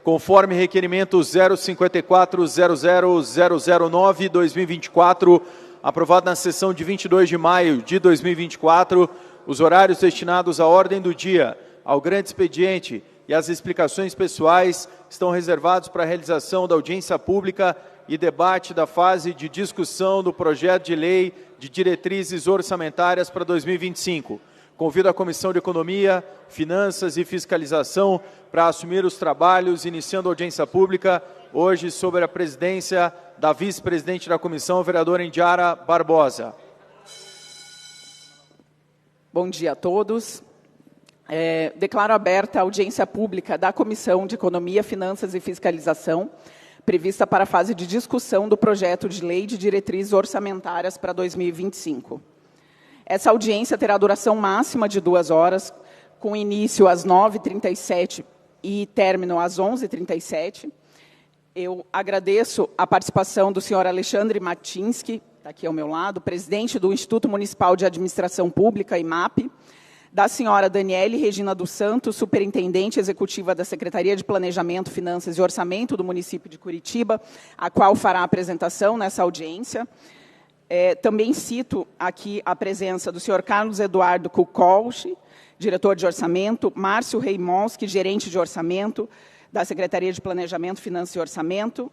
conforme requerimento 054-00009-2024, aprovado na sessão de 22 de maio de 2024, os horários destinados à ordem do dia, ao grande expediente e às explicações pessoais estão reservados para a realização da audiência pública e debate da fase de discussão do projeto de lei de diretrizes orçamentárias para 2025. Convido a Comissão de Economia, Finanças e Fiscalização para assumir os trabalhos, iniciando a audiência pública, hoje sob a presidência da vice-presidente da Comissão, vereadora Indiara Barbosa. Bom dia a todos. Declaro aberta a audiência pública da Comissão de Economia, Finanças e Fiscalização, prevista para a fase de discussão do projeto de lei de diretrizes orçamentárias para 2025. Essa audiência terá duração máxima de 2 horas, com início às 9h37 e término às 11h37. Eu agradeço a participação do senhor Alexandre Matinsky, está aqui ao meu lado, presidente do Instituto Municipal de Administração Pública, IMAP, da senhora Daniele Regina dos Santos, superintendente executiva da Secretaria de Planejamento, Finanças e Orçamento do município de Curitiba, a qual fará a apresentação nessa audiência. Também cito aqui a presença do senhor Carlos Eduardo Kukolsch, diretor de orçamento, Márcio Reimonski, gerente de orçamento da Secretaria de Planejamento, Finanças e Orçamento,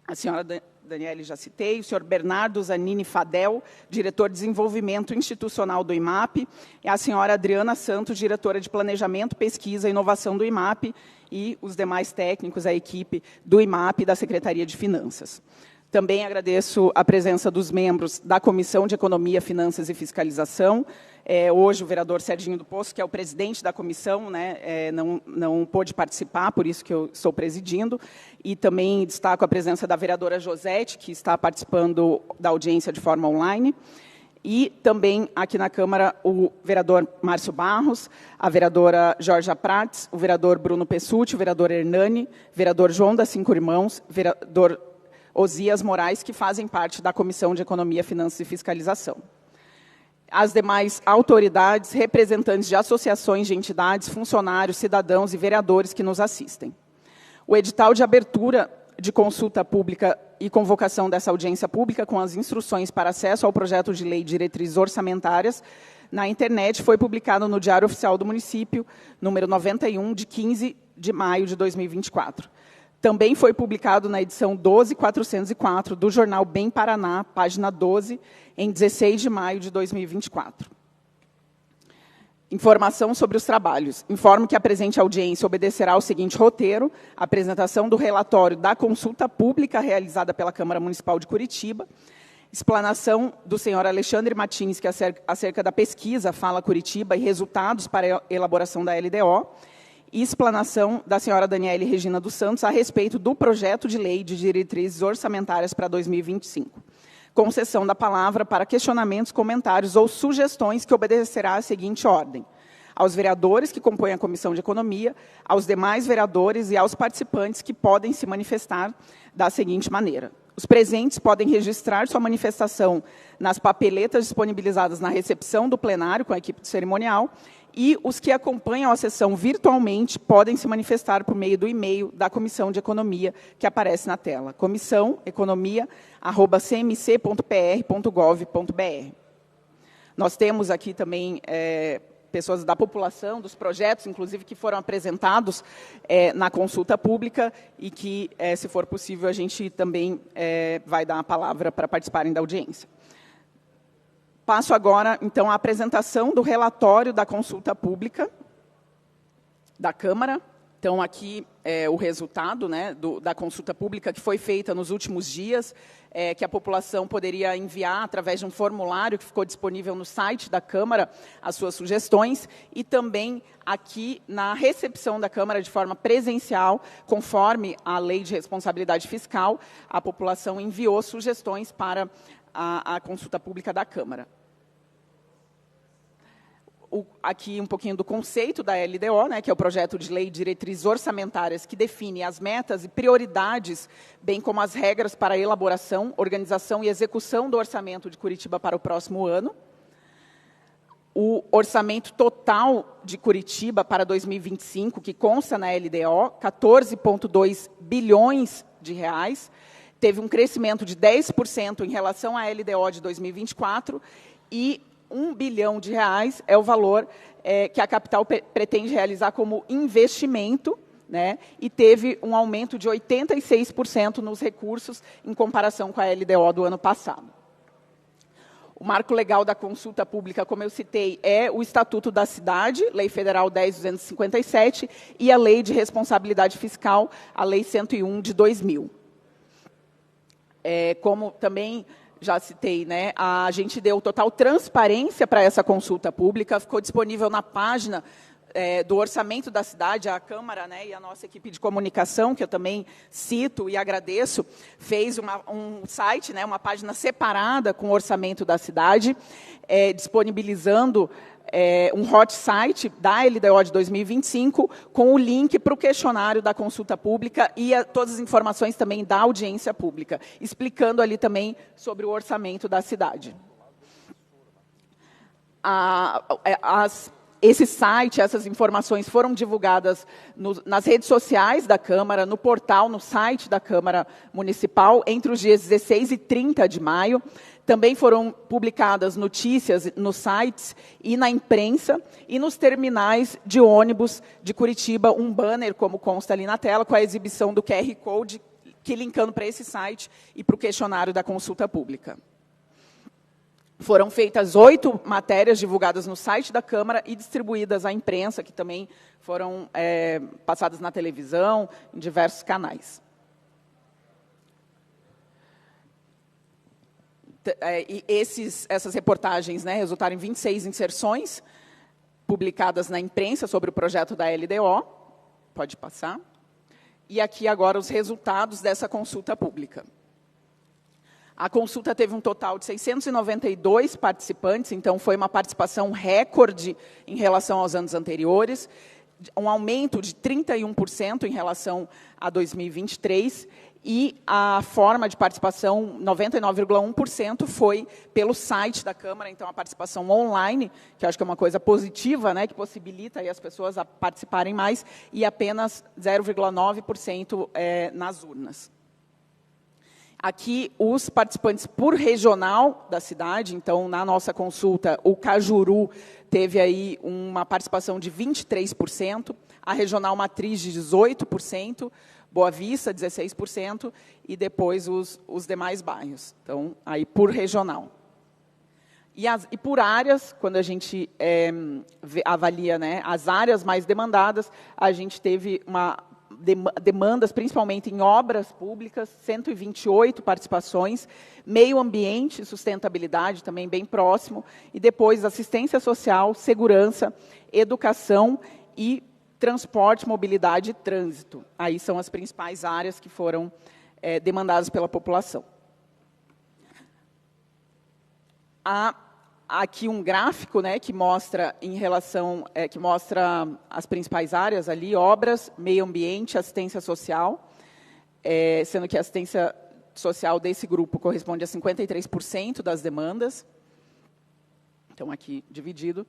a senhora Daniele já citei, o senhor Bernardo Zanini Fadel, diretor de Desenvolvimento Institucional do IMAP, e a senhora Adriana Santos, diretora de Planejamento, Pesquisa e Inovação do IMAP, e os demais técnicos, a equipe do IMAP e da Secretaria de Finanças. Também agradeço a presença dos membros da Comissão de Economia, Finanças e Fiscalização. Hoje o vereador Serginho do Poço, que é o presidente da comissão, não pôde participar, por isso que eu estou presidindo. E também destaco a presença da vereadora Josete, que está participando da audiência de forma online. E também aqui na Câmara o vereador Márcio Barros, a vereadora Jorge Prates, o vereador Bruno Pessutti, o vereador Hernani, vereador João das Cinco Irmãos, vereador Osias Moraes, que fazem parte da Comissão de Economia, Finanças e Fiscalização. As demais autoridades, representantes de associações de entidades, funcionários, cidadãos e vereadores que nos assistem. O edital de abertura de consulta pública e convocação dessa audiência pública com as instruções para acesso ao projeto de lei de diretrizes orçamentárias na internet foi publicado no Diário Oficial do Município, número 91, de 15 de maio de 2024. Também foi publicado na edição 12.404 do jornal Bem Paraná, página 12, em 16 de maio de 2024. Informação sobre os trabalhos. Informo que a presente audiência obedecerá ao seguinte roteiro: apresentação do relatório da consulta pública realizada pela Câmara Municipal de Curitiba, explanação do senhor Alexandre Matinsky acerca da pesquisa Fala Curitiba e resultados para a elaboração da LDO, e explanação da senhora Daniele Regina dos Santos a respeito do projeto de lei de diretrizes orçamentárias para 2025. Concessão da palavra para questionamentos, comentários ou sugestões que obedecerá à seguinte ordem: aos vereadores que compõem a Comissão de Economia, aos demais vereadores e aos participantes que podem se manifestar da seguinte maneira. Os presentes podem registrar sua manifestação nas papeletas disponibilizadas na recepção do plenário com a equipe cerimonial, e os que acompanham a sessão virtualmente podem se manifestar por meio do e-mail da Comissão de Economia, que aparece na tela, comissãoeconomia@cmc.pr.gov.br. Nós temos aqui também pessoas da população, dos projetos, inclusive, que foram apresentados na consulta pública e que, se for possível, a gente também vai dar a palavra para participarem da audiência. Passo agora, então, à apresentação do relatório da consulta pública da Câmara. Então, aqui o resultado da consulta pública que foi feita nos últimos dias, que a população poderia enviar através de um formulário que ficou disponível no site da Câmara as suas sugestões, e também aqui na recepção da Câmara de forma presencial, conforme a Lei de Responsabilidade Fiscal, a população enviou sugestões para a consulta pública da Câmara. Aqui um pouquinho do conceito da LDO, que é o projeto de lei de diretrizes orçamentárias que define as metas e prioridades, bem como as regras para a elaboração, organização e execução do orçamento de Curitiba para o próximo ano. o orçamento total de Curitiba para 2025, que consta na LDO, 14,2 bilhões de reais, teve um crescimento de 10% em relação à LDO de 2024, e 1 bilhão de reais é o valor que a capital pretende realizar como investimento, né, e teve um aumento de 86% nos recursos em comparação com a LDO do ano passado. O marco legal da consulta pública, como eu citei, é o Estatuto da Cidade, Lei Federal 10.257, e a Lei de Responsabilidade Fiscal, a Lei 101 de 2000. Como também já citei, né, a gente deu total transparência para essa consulta pública, ficou disponível na página do orçamento da cidade, a Câmara, né, e a nossa equipe de comunicação, que eu também cito e agradeço, fez um site, né, uma página separada com o orçamento da cidade, disponibilizando um hot site da LDO de 2025, com o link para o questionário da consulta pública e todas as informações também da audiência pública, explicando ali também sobre o orçamento da cidade. Esse site, essas informações foram divulgadas nas redes sociais da Câmara, no portal, no site da Câmara Municipal, entre os dias 16 e 30 de maio. Também foram publicadas notícias nos sites e na imprensa, e nos terminais de ônibus de Curitiba, um banner, como consta ali na tela, com a exibição do QR Code, que linkando para esse site e para o questionário da consulta pública. Foram feitas 8 matérias divulgadas no site da Câmara e distribuídas à imprensa, que também foram passadas na televisão, em diversos canais. E essas reportagens, né, resultaram em 26 inserções publicadas na imprensa sobre o projeto da LDO. Pode passar. E aqui agora os resultados dessa consulta pública. A consulta teve um total de 692 participantes, então foi uma participação recorde em relação aos anos anteriores, um aumento de 31% em relação a 2023, e a forma de participação, 99,1%, foi pelo site da Câmara, então a participação online, que eu acho que é uma coisa positiva, né, que possibilita aí as pessoas a participarem mais, e apenas 0,9% nas urnas. Aqui, os participantes por regional da cidade, então, na nossa consulta, o Cajuru teve aí uma participação de 23%, a regional matriz de 18%, Boa Vista, 16%, e depois os demais bairros. Então, aí por regional. E por áreas, quando a gente avalia, né, as áreas mais demandadas, a gente teve demandas, principalmente em obras públicas, 128 participações, meio ambiente e sustentabilidade, também bem próximo, e depois assistência social, segurança, educação e transporte, mobilidade e trânsito. Aí são as principais áreas que foram demandadas pela população. Há aqui um gráfico, né, que mostra que mostra as principais áreas ali: obras, meio ambiente, assistência social, sendo que a assistência social desse grupo corresponde a 53% das demandas. Então, aqui dividido.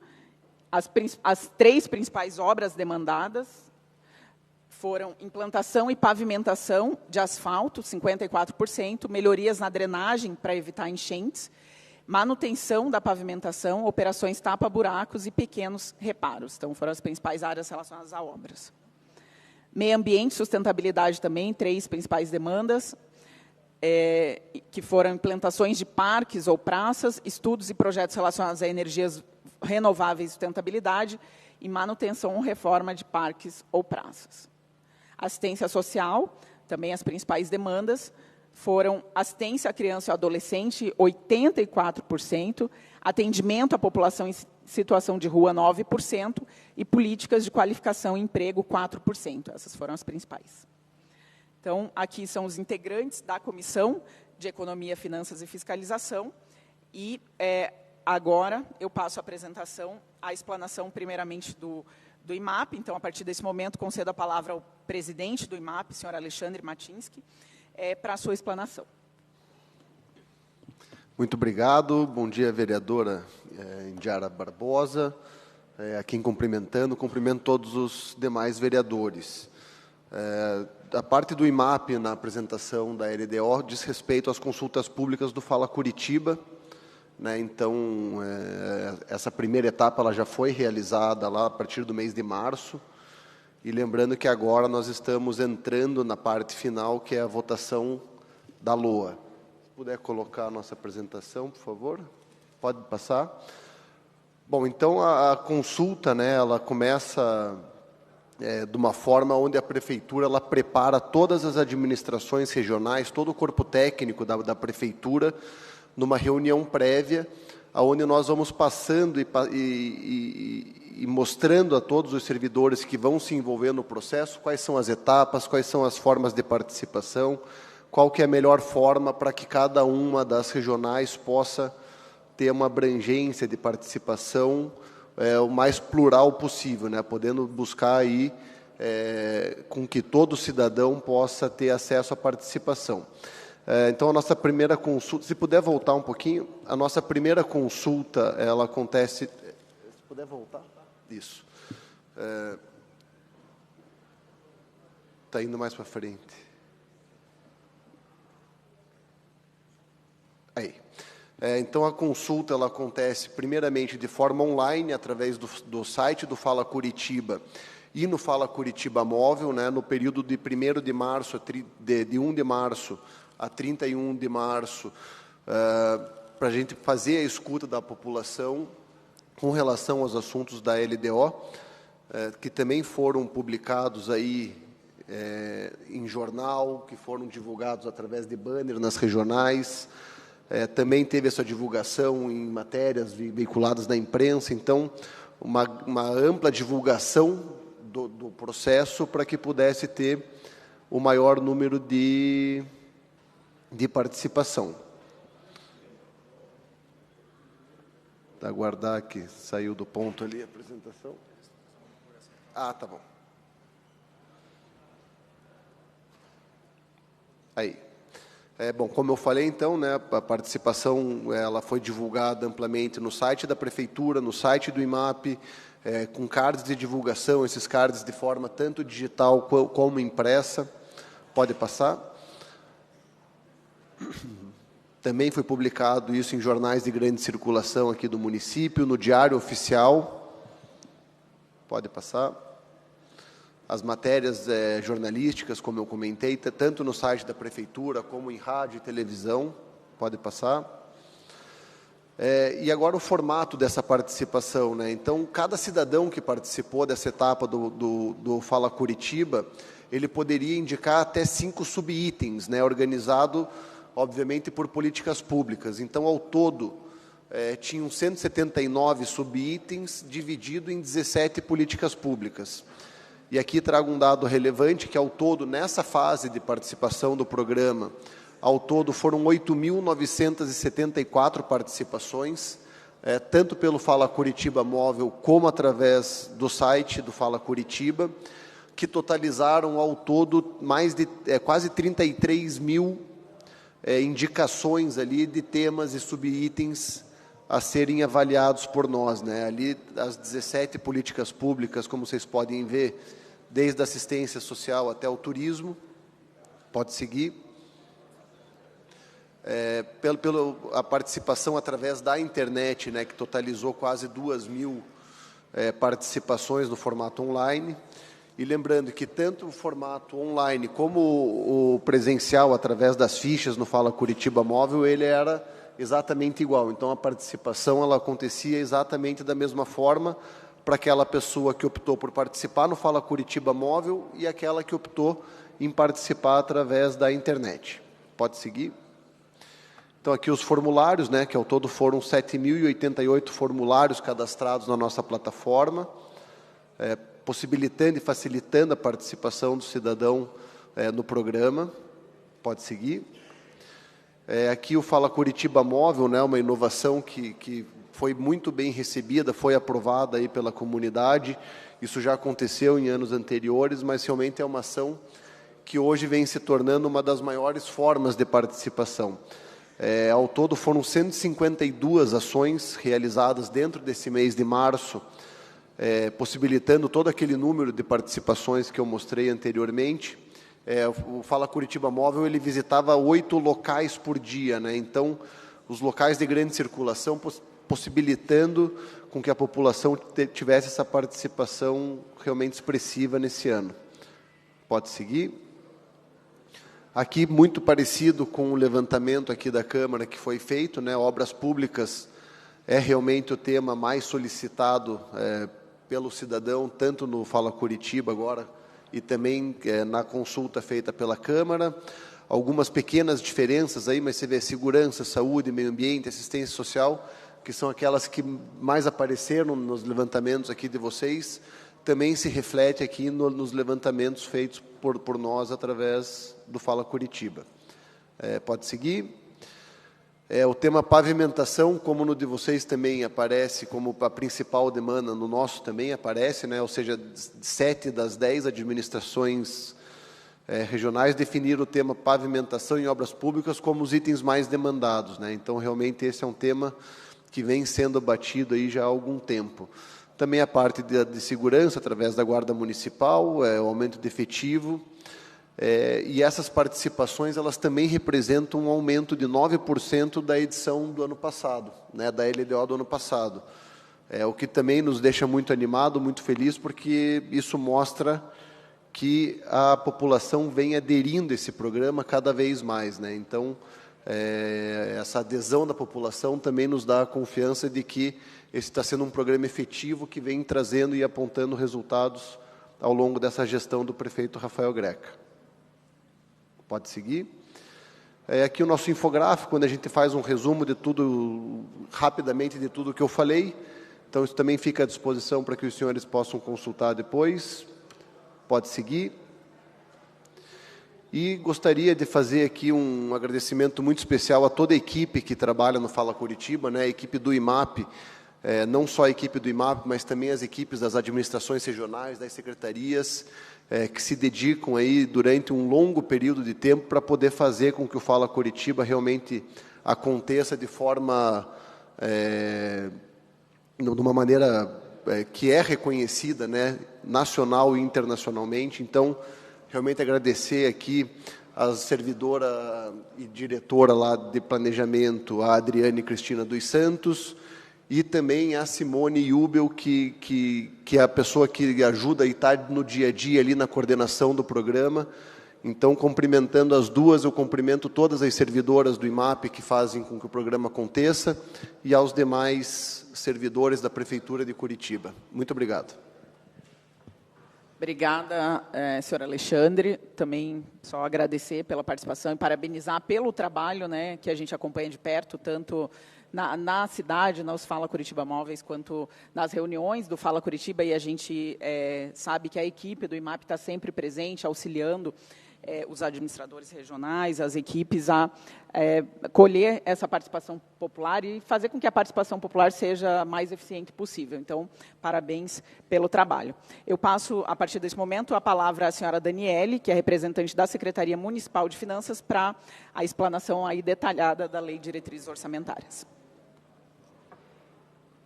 As 3 principais obras demandadas foram implantação e pavimentação de asfalto, 54%, melhorias na drenagem para evitar enchentes, manutenção da pavimentação, operações tapa-buracos e pequenos reparos. Então, foram as principais áreas relacionadas a obras. Meio ambiente e sustentabilidade também, 3 principais demandas, que foram implantações de parques ou praças, estudos e projetos relacionados a energias renováveis e sustentabilidade, e manutenção ou reforma de parques ou praças. Assistência social, também as principais demandas, foram assistência à criança e adolescente, 84%, atendimento à população em situação de rua, 9%, e políticas de qualificação e emprego, 4%. Essas foram as principais. Então, aqui são os integrantes da Comissão de Economia, Finanças e Fiscalização, e agora eu passo a apresentação, a explanação, primeiramente, do IMAP. Então, a partir desse momento, concedo a palavra ao presidente do IMAP, senhor Alexandre Matinsky, para a sua explanação. Muito obrigado. Bom dia, vereadora Indiara Barbosa, a quem cumprimento todos os demais vereadores. A parte do IMAP na apresentação da LDO diz respeito às consultas públicas do Fala Curitiba, né? Então, essa primeira etapa ela já foi realizada lá a partir do mês de março, e lembrando que agora nós estamos entrando na parte final, que é a votação da LOA. Se puder colocar a nossa apresentação, por favor. Pode passar. Bom, então a consulta, né, ela começa de uma forma onde a prefeitura ela prepara todas as administrações regionais, todo o corpo técnico da prefeitura, numa reunião prévia, onde nós vamos passando e mostrando a todos os servidores que vão se envolver no processo quais são as etapas, quais são as formas de participação, qual que é a melhor forma para que cada uma das regionais possa ter uma abrangência de participação o mais plural possível, né? Podendo buscar aí com que todo cidadão possa ter acesso à participação. Então, a nossa primeira consulta, se puder voltar um pouquinho, a nossa primeira consulta, ela acontece... Se puder voltar? Isso. Está indo mais para frente. Aí. Então, a consulta ela acontece, primeiramente, de forma online, através do site do Fala Curitiba e no Fala Curitiba Móvel, né, no período de 1º de março, de 1 de março a 31 de março, para a gente fazer a escuta da população com relação aos assuntos da LDO, que também foram publicados aí em jornal, que foram divulgados através de banner nas regionais. Também teve essa divulgação em matérias veiculadas na imprensa, então, uma ampla divulgação do processo para que pudesse ter o maior número de participação. Aguardar que saiu do ponto ali a apresentação. Ah, tá bom. Aí. Bom, como eu falei, então, né, a participação ela foi divulgada amplamente no site da Prefeitura, no site do IMAP, com cards de divulgação, esses cards de forma tanto digital como impressa. Pode passar. Também foi publicado isso em jornais de grande circulação aqui do município, no Diário Oficial. Pode passar. As matérias jornalísticas, como eu comentei, tanto no site da Prefeitura, como em rádio e televisão. Pode passar. E agora o formato dessa participação, né? Então, cada cidadão que participou dessa etapa do Fala Curitiba, ele poderia indicar até 5 subitens, né? Organizado, obviamente, por políticas públicas. Então, ao todo, tinham 179 subitens, dividido em 17 políticas públicas. E aqui trago um dado relevante, que ao todo, nessa fase de participação do programa, ao todo foram 8.974 participações, tanto pelo Fala Curitiba Móvel, como através do site do Fala Curitiba, que totalizaram ao todo mais de quase 33 mil indicações ali de temas e subitens a serem avaliados por nós, né? Ali, as 17 políticas públicas, como vocês podem ver, desde a assistência social até o turismo. Pode seguir. A participação através da internet, né, que totalizou quase 2.000 participações no formato online. E lembrando que tanto o formato online como o presencial, através das fichas no Fala Curitiba Móvel, ele era exatamente igual. Então, a participação ela acontecia exatamente da mesma forma para aquela pessoa que optou por participar no Fala Curitiba Móvel e aquela que optou em participar através da internet. Pode seguir. Então, aqui os formulários, né, que ao todo foram 7.088 formulários cadastrados na nossa plataforma, possibilitando e facilitando a participação do cidadão no programa. Pode seguir. Aqui o Fala Curitiba Móvel, né, uma inovação que foi muito bem recebida, foi aprovada aí pela comunidade. Isso já aconteceu em anos anteriores, mas realmente é uma ação que hoje vem se tornando uma das maiores formas de participação. Ao todo foram 152 ações realizadas dentro desse mês de março, possibilitando todo aquele número de participações que eu mostrei anteriormente. O Fala Curitiba Móvel, ele visitava 8 locais por dia, né? Então, os locais de grande circulação, possibilitando com que a população tivesse essa participação realmente expressiva nesse ano. Pode seguir. Aqui, muito parecido com o levantamento aqui da Câmara que foi feito, né? Obras públicas é realmente o tema mais solicitado pelo cidadão, tanto no Fala Curitiba agora, e também na consulta feita pela Câmara. Algumas pequenas diferenças aí, mas você vê segurança, saúde, meio ambiente, assistência social, que são aquelas que mais apareceram nos levantamentos aqui de vocês, também se reflete aqui nos levantamentos feitos por nós através do Fala Curitiba. Pode seguir. O tema pavimentação, como no de vocês também aparece como a principal demanda, no nosso também aparece, né? Ou seja, 7 das 10 administrações regionais definiram o tema pavimentação em obras públicas como os itens mais demandados, né? Então, realmente, esse é um tema que vem sendo batido aí já há algum tempo. Também a parte de segurança, através da Guarda Municipal, o aumento de efetivo, e essas participações, elas também representam um aumento de 9% da edição do ano passado, né, da LDO do ano passado. O que também nos deixa muito animado, muito feliz, porque isso mostra que a população vem aderindo a esse programa cada vez mais, né? Então, essa adesão da população também nos dá a confiança de que esse está sendo um programa efetivo que vem trazendo e apontando resultados ao longo dessa gestão do prefeito Rafael Greca. Pode seguir. Aqui o nosso infográfico, quando a gente faz um resumo de tudo, rapidamente, de tudo que eu falei. Então, isso também fica à disposição para que os senhores possam consultar depois. Pode seguir. E gostaria de fazer aqui um agradecimento muito especial a toda a equipe que trabalha no Fala Curitiba, né? A equipe do IMAP, não só a equipe do IMAP, mas também as equipes das administrações regionais, das secretarias, que se dedicam aí durante um longo período de tempo para poder fazer com que o Fala Curitiba realmente aconteça de forma, de uma maneira que é reconhecida, né, nacional e internacionalmente. Então, realmente agradecer aqui a servidora e diretora lá de planejamento, a Adriane Cristina dos Santos, e também a Simone Jubel, que é a pessoa que ajuda e está no dia a dia ali na coordenação do programa. Então, cumprimentando as duas, eu cumprimento todas as servidoras do IMAP que fazem com que o programa aconteça e aos demais servidores da Prefeitura de Curitiba. Muito obrigado. Obrigada, senhor Alexandre. Também só agradecer pela participação e parabenizar pelo trabalho, né, que a gente acompanha de perto, tanto na cidade, nos Fala Curitiba Móveis, quanto nas reuniões do Fala Curitiba, e a gente sabe que a equipe do IMAP está sempre presente, auxiliando os administradores regionais, as equipes a colher essa participação popular e fazer com que a participação popular seja a mais eficiente possível. Então, parabéns pelo trabalho. Eu passo, a partir desse momento, a palavra à senhora Daniele, que é representante da Secretaria Municipal de Finanças, para a explanação aí detalhada da Lei de Diretrizes Orçamentárias.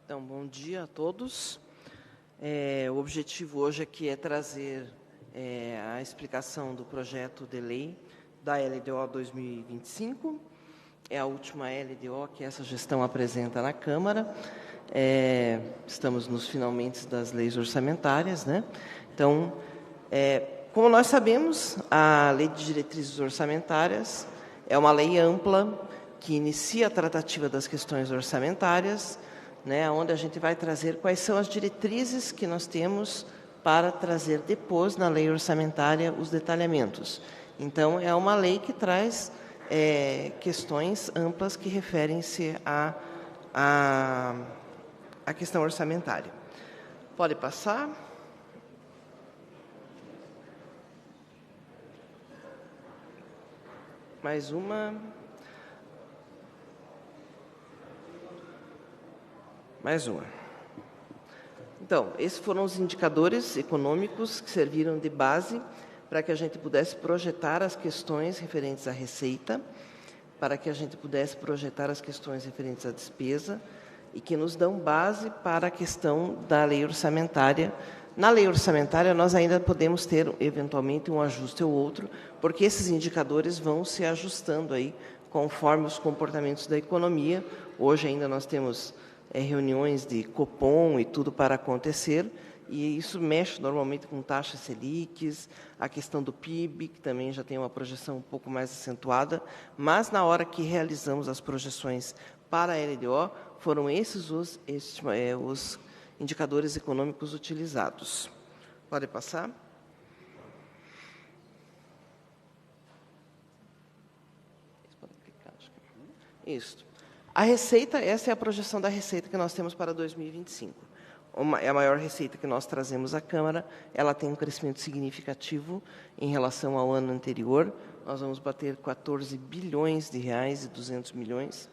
Então, bom dia a todos. O objetivo hoje aqui é trazer a explicação do projeto de lei da LDO 2025. É a última LDO que essa gestão apresenta na Câmara. Estamos nos finalmente das leis orçamentárias, né? Então, como nós sabemos, a Lei de Diretrizes Orçamentárias é uma lei ampla que inicia a tratativa das questões orçamentárias, né, onde a gente vai trazer quais são as diretrizes que nós temos para trazer depois na lei orçamentária os detalhamentos. Então, é uma lei que traz questões amplas que referem-se à questão orçamentária. Pode passar. Mais uma. Mais uma. Então, esses foram os indicadores econômicos que serviram de base para que a gente pudesse projetar as questões referentes à receita, para que a gente pudesse projetar as questões referentes à despesa e que nos dão base para a questão da lei orçamentária. Na lei orçamentária, nós ainda podemos ter, eventualmente, um ajuste ou outro, porque esses indicadores vão se ajustando aí conforme os comportamentos da economia. Hoje ainda nós temos reuniões de Copom e tudo para acontecer, e isso mexe normalmente com taxas Selics, a questão do PIB, que também já tem uma projeção um pouco mais acentuada, mas na hora que realizamos as projeções para a LDO, foram esses os indicadores econômicos utilizados. Pode passar? Isso. A receita, essa é a projeção da receita que nós temos para 2025. É a maior receita que nós trazemos à Câmara, ela tem um crescimento significativo em relação ao ano anterior. Nós vamos bater 14 bilhões de reais e 200 milhões.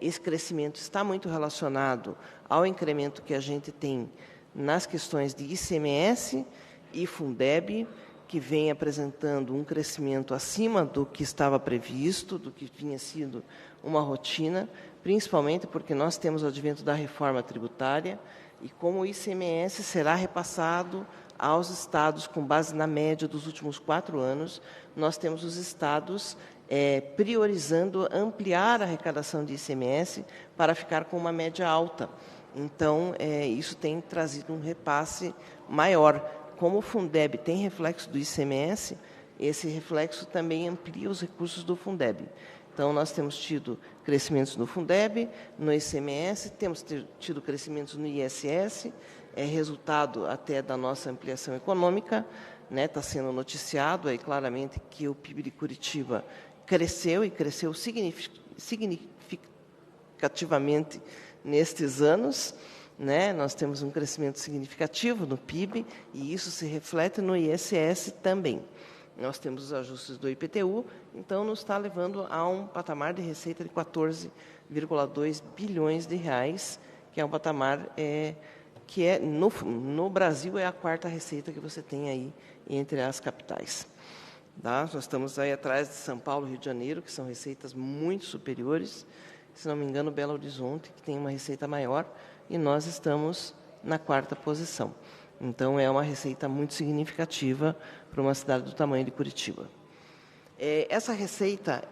Esse crescimento está muito relacionado ao incremento que a gente tem nas questões de ICMS e Fundeb, que vem apresentando um crescimento acima do que estava previsto, do que tinha sido uma rotina, principalmente porque nós temos o advento da reforma tributária e como o ICMS será repassado aos estados com base na média dos últimos 4 anos, nós temos os estados priorizando ampliar a arrecadação de ICMS para ficar com uma média alta. Então, isso tem trazido um repasse maior. Como o Fundeb tem reflexo do ICMS, esse reflexo também amplia os recursos do Fundeb. Então, nós temos tido crescimentos no Fundeb, no ICMS, temos tido crescimentos no ISS, resultado até da nossa ampliação econômica, né? Está sendo noticiado aí claramente que o PIB de Curitiba cresceu e cresceu significativamente nestes anos, né? Nós temos um crescimento significativo no PIB e isso se reflete no ISS também. Nós temos os ajustes do IPTU, então nos está levando a um patamar de receita de 14,2 bilhões de reais, que é um patamar que no Brasil é a 4ª receita que você tem aí entre as capitais. Tá? Nós estamos aí atrás de São Paulo e Rio de Janeiro, que são receitas muito superiores. Se não me engano, Belo Horizonte, que tem uma receita maior, e nós estamos na 4ª posição. Então, é uma receita muito significativa para uma cidade do tamanho de Curitiba. Essa receita,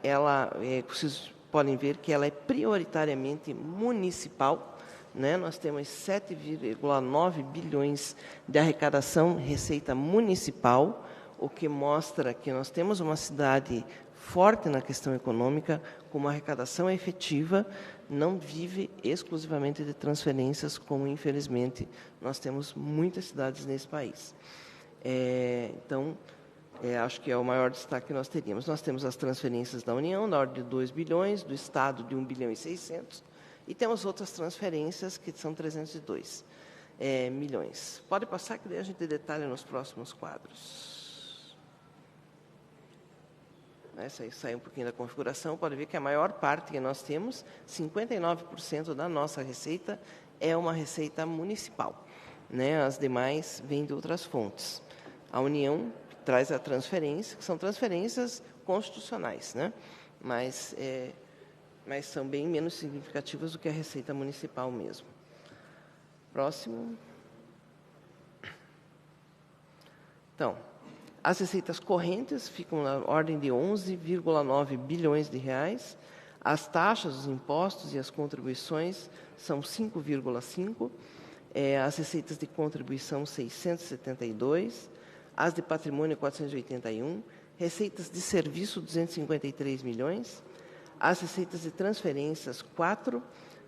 vocês podem ver que ela é prioritariamente municipal, né? Nós temos 7,9 bilhões de arrecadação, receita municipal, o que mostra que nós temos uma cidade forte na questão econômica, com uma arrecadação efetiva, não vive exclusivamente de transferências, como, infelizmente, nós temos muitas cidades nesse país. Então, acho que é o maior destaque que nós teríamos. Nós temos as transferências da União, na ordem de 2 bilhões, do Estado, de 1 bilhão e 600, e temos outras transferências, que são 302 milhões. Pode passar, que daí a gente detalha nos próximos quadros. Essa aí sai um pouquinho da configuração, pode ver que a maior parte que nós temos, 59% da nossa receita, é uma receita municipal, né? As demais vêm de outras fontes. A União traz a transferência, que são transferências constitucionais, né? Mas são bem menos significativas do que a receita municipal mesmo. Próximo. Então, as receitas correntes ficam na ordem de 11,9 bilhões de reais. As taxas, os impostos e as contribuições são 5,5. As receitas de contribuição, 672. As de patrimônio, 481. Receitas de serviço, 253 milhões. As receitas de transferências,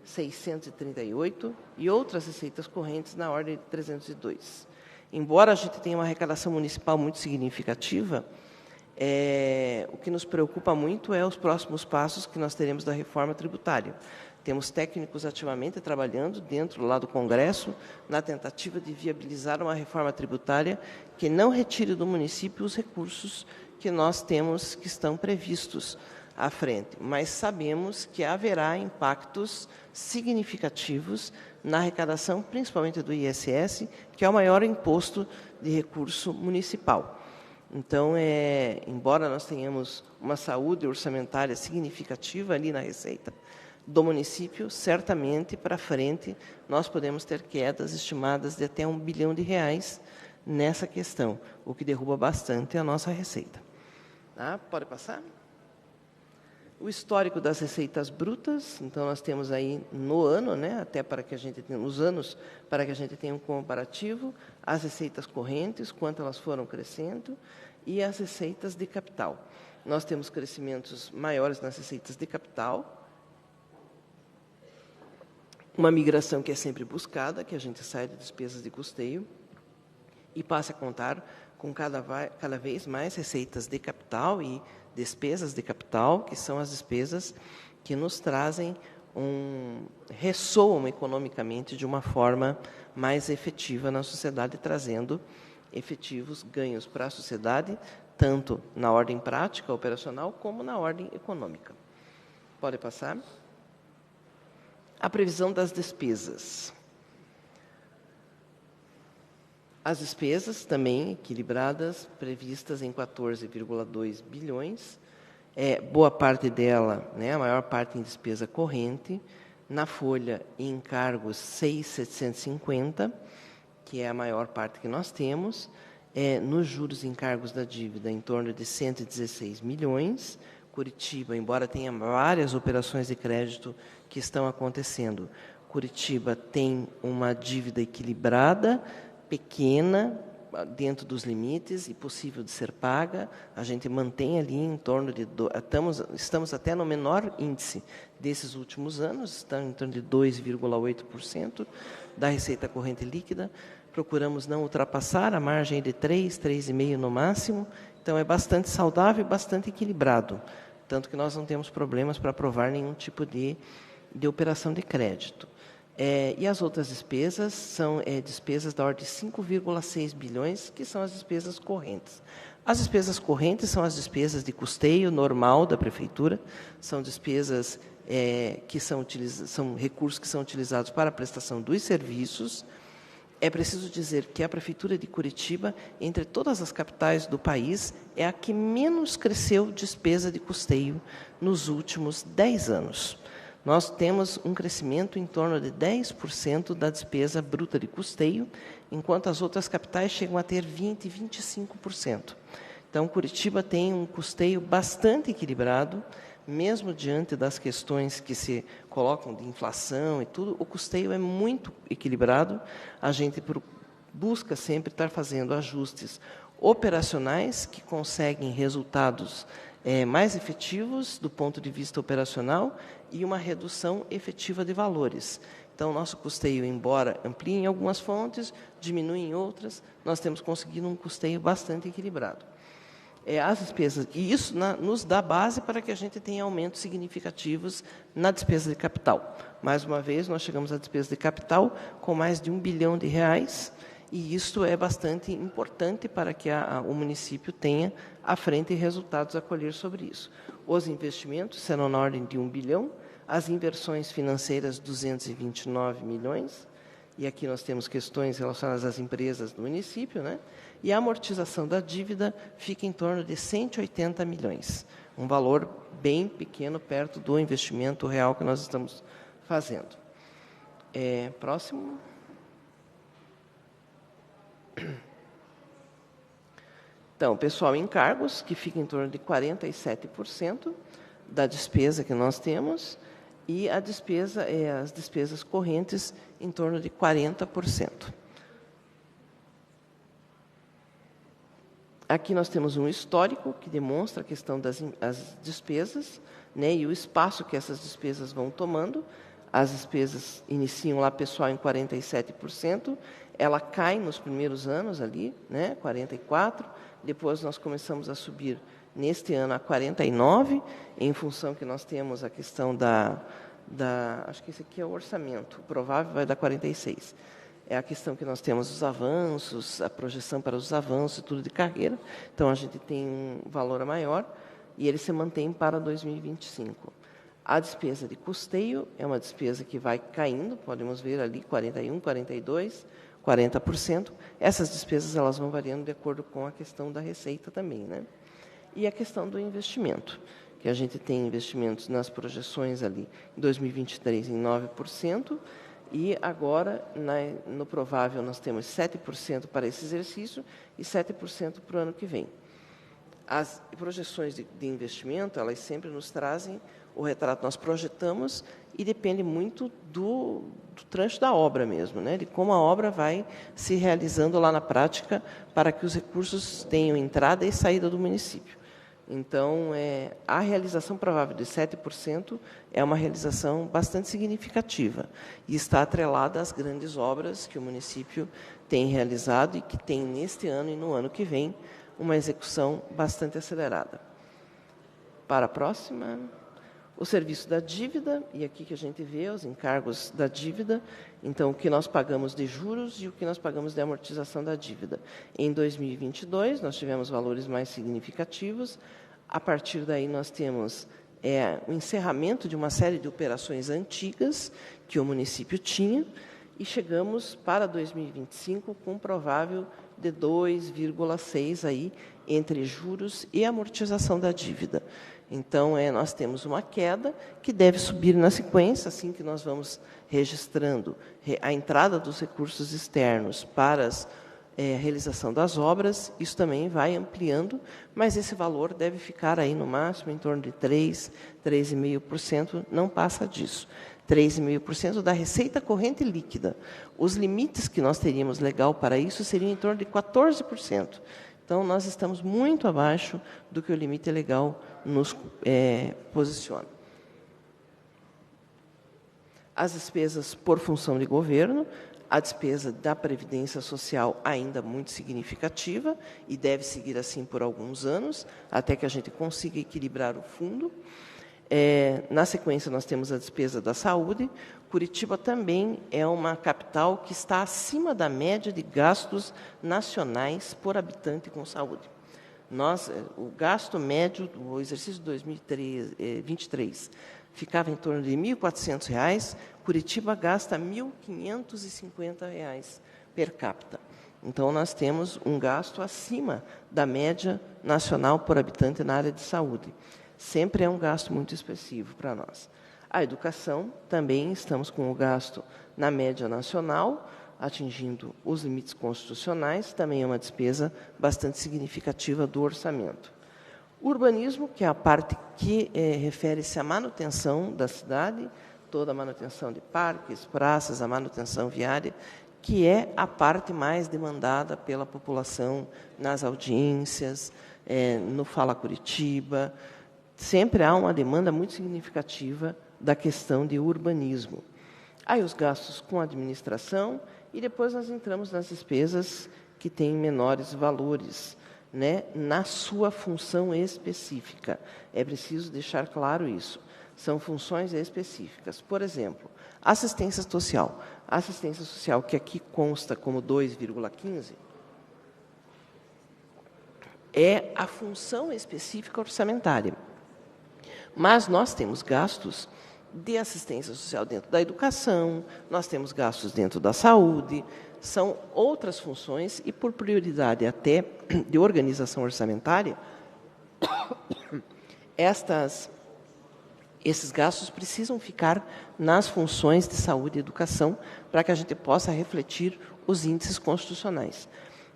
638. E outras receitas correntes na ordem de 302. Embora a gente tenha uma arrecadação municipal muito significativa, o que nos preocupa muito é os próximos passos que nós teremos da reforma tributária. Temos técnicos ativamente trabalhando dentro lá do Congresso, na tentativa de viabilizar uma reforma tributária que não retire do município os recursos que nós temos, que estão previstos à frente. Mas sabemos que haverá impactos significativos na arrecadação, principalmente do ISS, que é o maior imposto de recurso municipal. Então, embora nós tenhamos uma saúde orçamentária significativa ali na receita do município, certamente, para frente, nós podemos ter quedas estimadas de até R$ 1 bilhão nessa questão, o que derruba bastante a nossa receita. Tá? Pode passar? O histórico das receitas brutas, então nós temos aí no ano, né, até para que a gente tenha, nos anos, para que a gente tenha um comparativo, as receitas correntes, quanto elas foram crescendo, e as receitas de capital. Nós temos crescimentos maiores nas receitas de capital, uma migração que é sempre buscada, que a gente sai de despesas de custeio e passa a contar com cada vez mais receitas de capital e despesas de capital, que são as despesas que nos trazem ressoam economicamente de uma forma mais efetiva na sociedade, trazendo efetivos ganhos para a sociedade, tanto na ordem prática, operacional, como na ordem econômica. Pode passar? A previsão das despesas. As despesas também equilibradas, previstas em 14,2 bilhões, boa parte dela, né, a maior parte em despesa corrente, na folha em encargos 6.750, que é a maior parte que nós temos, nos juros e encargos da dívida em torno de 116 milhões, Curitiba, embora tenha várias operações de crédito que estão acontecendo, Curitiba tem uma dívida equilibrada, pequena, dentro dos limites e possível de ser paga. A gente mantém ali em torno de... Estamos até no menor índice desses últimos anos, estamos em torno de 2,8% da receita corrente líquida. Procuramos não ultrapassar a margem de 3,5% no máximo. Então, é bastante saudável e bastante equilibrado. Tanto que nós não temos problemas para aprovar nenhum tipo de operação de crédito. E as outras despesas são despesas da ordem de 5,6 bilhões, que são as despesas correntes. As despesas correntes são as despesas de custeio normal da prefeitura, são despesas que são recursos que são utilizados para a prestação dos serviços. É preciso dizer que a Prefeitura de Curitiba, entre todas as capitais do país, é a que menos cresceu despesa de custeio nos últimos 10 anos. Nós temos um crescimento em torno de 10% da despesa bruta de custeio, enquanto as outras capitais chegam a ter 20% e 25%. Então, Curitiba tem um custeio bastante equilibrado, mesmo diante das questões que se colocam de inflação e tudo, o custeio é muito equilibrado. A gente busca sempre estar fazendo ajustes operacionais que conseguem resultados mais efetivos do ponto de vista operacional e uma redução efetiva de valores. Então, nosso custeio, embora amplie em algumas fontes, diminui em outras, nós temos conseguido um custeio bastante equilibrado. As despesas, e isso nos dá base para que a gente tenha aumentos significativos na despesa de capital. Mais uma vez, nós chegamos à despesa de capital com mais de R$ 1 bilhão, e isso é bastante importante para que o município tenha à frente resultados a colher sobre isso. Os investimentos serão na ordem de R$ 1 bilhão, as inversões financeiras 229 milhões, e aqui nós temos questões relacionadas às empresas do município, né? E a amortização da dívida fica em torno de 180 milhões, um valor bem pequeno perto do investimento real que nós estamos fazendo. Próximo. Então, pessoal, encargos, que fica em torno de 47% da despesa que nós temos, e as despesas correntes em torno de 40%. Aqui nós temos um histórico que demonstra a questão das despesas, né, e o espaço que essas despesas vão tomando. As despesas iniciam lá, pessoal, em 47%, ela cai nos primeiros anos ali, né, 44%, depois nós começamos a subir neste ano a 49%, em função que nós temos a questão acho que esse aqui é o orçamento, o provável vai dar 46%. É a questão que nós temos os avanços, a projeção para os avanços e tudo de carreira. Então, a gente tem um valor maior e ele se mantém para 2025. A despesa de custeio é uma despesa que vai caindo, podemos ver ali 41, 42, 40%. Essas despesas elas vão variando de acordo com a questão da receita também, né? E a questão do investimento, que a gente tem investimentos nas projeções ali em 2023 em 9%, e agora, no provável, nós temos 7% para esse exercício e 7% para o ano que vem. As projeções de investimento, elas sempre nos trazem o retrato, nós projetamos, e depende muito do trecho da obra mesmo, né? De como a obra vai se realizando lá na prática para que os recursos tenham entrada e saída do município. Então, a realização provável de 7% é uma realização bastante significativa e está atrelada às grandes obras que o município tem realizado e que tem neste ano e no ano que vem uma execução bastante acelerada. Para a próxima, o serviço da dívida, e aqui que a gente vê os encargos da dívida, então o que nós pagamos de juros e o que nós pagamos de amortização da dívida. Em 2022, nós tivemos valores mais significativos. A partir daí, nós temos o encerramento de uma série de operações antigas que o município tinha, e chegamos para 2025 com um provável de 2,6 aí entre juros e amortização da dívida. Então, nós temos uma queda que deve subir na sequência, assim que nós vamos registrando a entrada dos recursos externos para a realização das obras. Isso também vai ampliando, mas esse valor deve ficar aí no máximo em torno de 3,5%, não passa disso. 3,5% da receita corrente líquida. Os limites que nós teríamos legal para isso seriam em torno de 14%. Então, nós estamos muito abaixo do que o limite legal nos posiciona. As despesas por função de governo, a despesa da Previdência Social ainda muito significativa e deve seguir assim por alguns anos, até que a gente consiga equilibrar o fundo. Na sequência, nós temos a despesa da saúde. Curitiba também é uma capital que está acima da média de gastos nacionais por habitante com saúde. O gasto médio do exercício de 2023 ficava em torno de R$ 1.400, Curitiba gasta R$ 1.550 per capita. Então, nós temos um gasto acima da média nacional por habitante na área de saúde. Sempre é um gasto muito expressivo para nós. A educação, também estamos com o gasto na média nacional, atingindo os limites constitucionais, também é uma despesa bastante significativa do orçamento. O urbanismo, que é a parte que refere-se à manutenção da cidade, toda a manutenção de parques, praças, a manutenção viária, que é a parte mais demandada pela população nas audiências, no Fala Curitiba. Sempre há uma demanda muito significativa da questão de urbanismo. Aí os gastos com administração, e depois nós entramos nas despesas que têm menores valores, né, na sua função específica. É preciso deixar claro isso. São funções específicas. Por exemplo, assistência social. A assistência social, que aqui consta como 2,15, é a função específica orçamentária. Mas nós temos gastos de assistência social dentro da educação, nós temos gastos dentro da saúde, são outras funções e, por prioridade até de organização orçamentária, esses gastos precisam ficar nas funções de saúde e educação para que a gente possa refletir os índices constitucionais.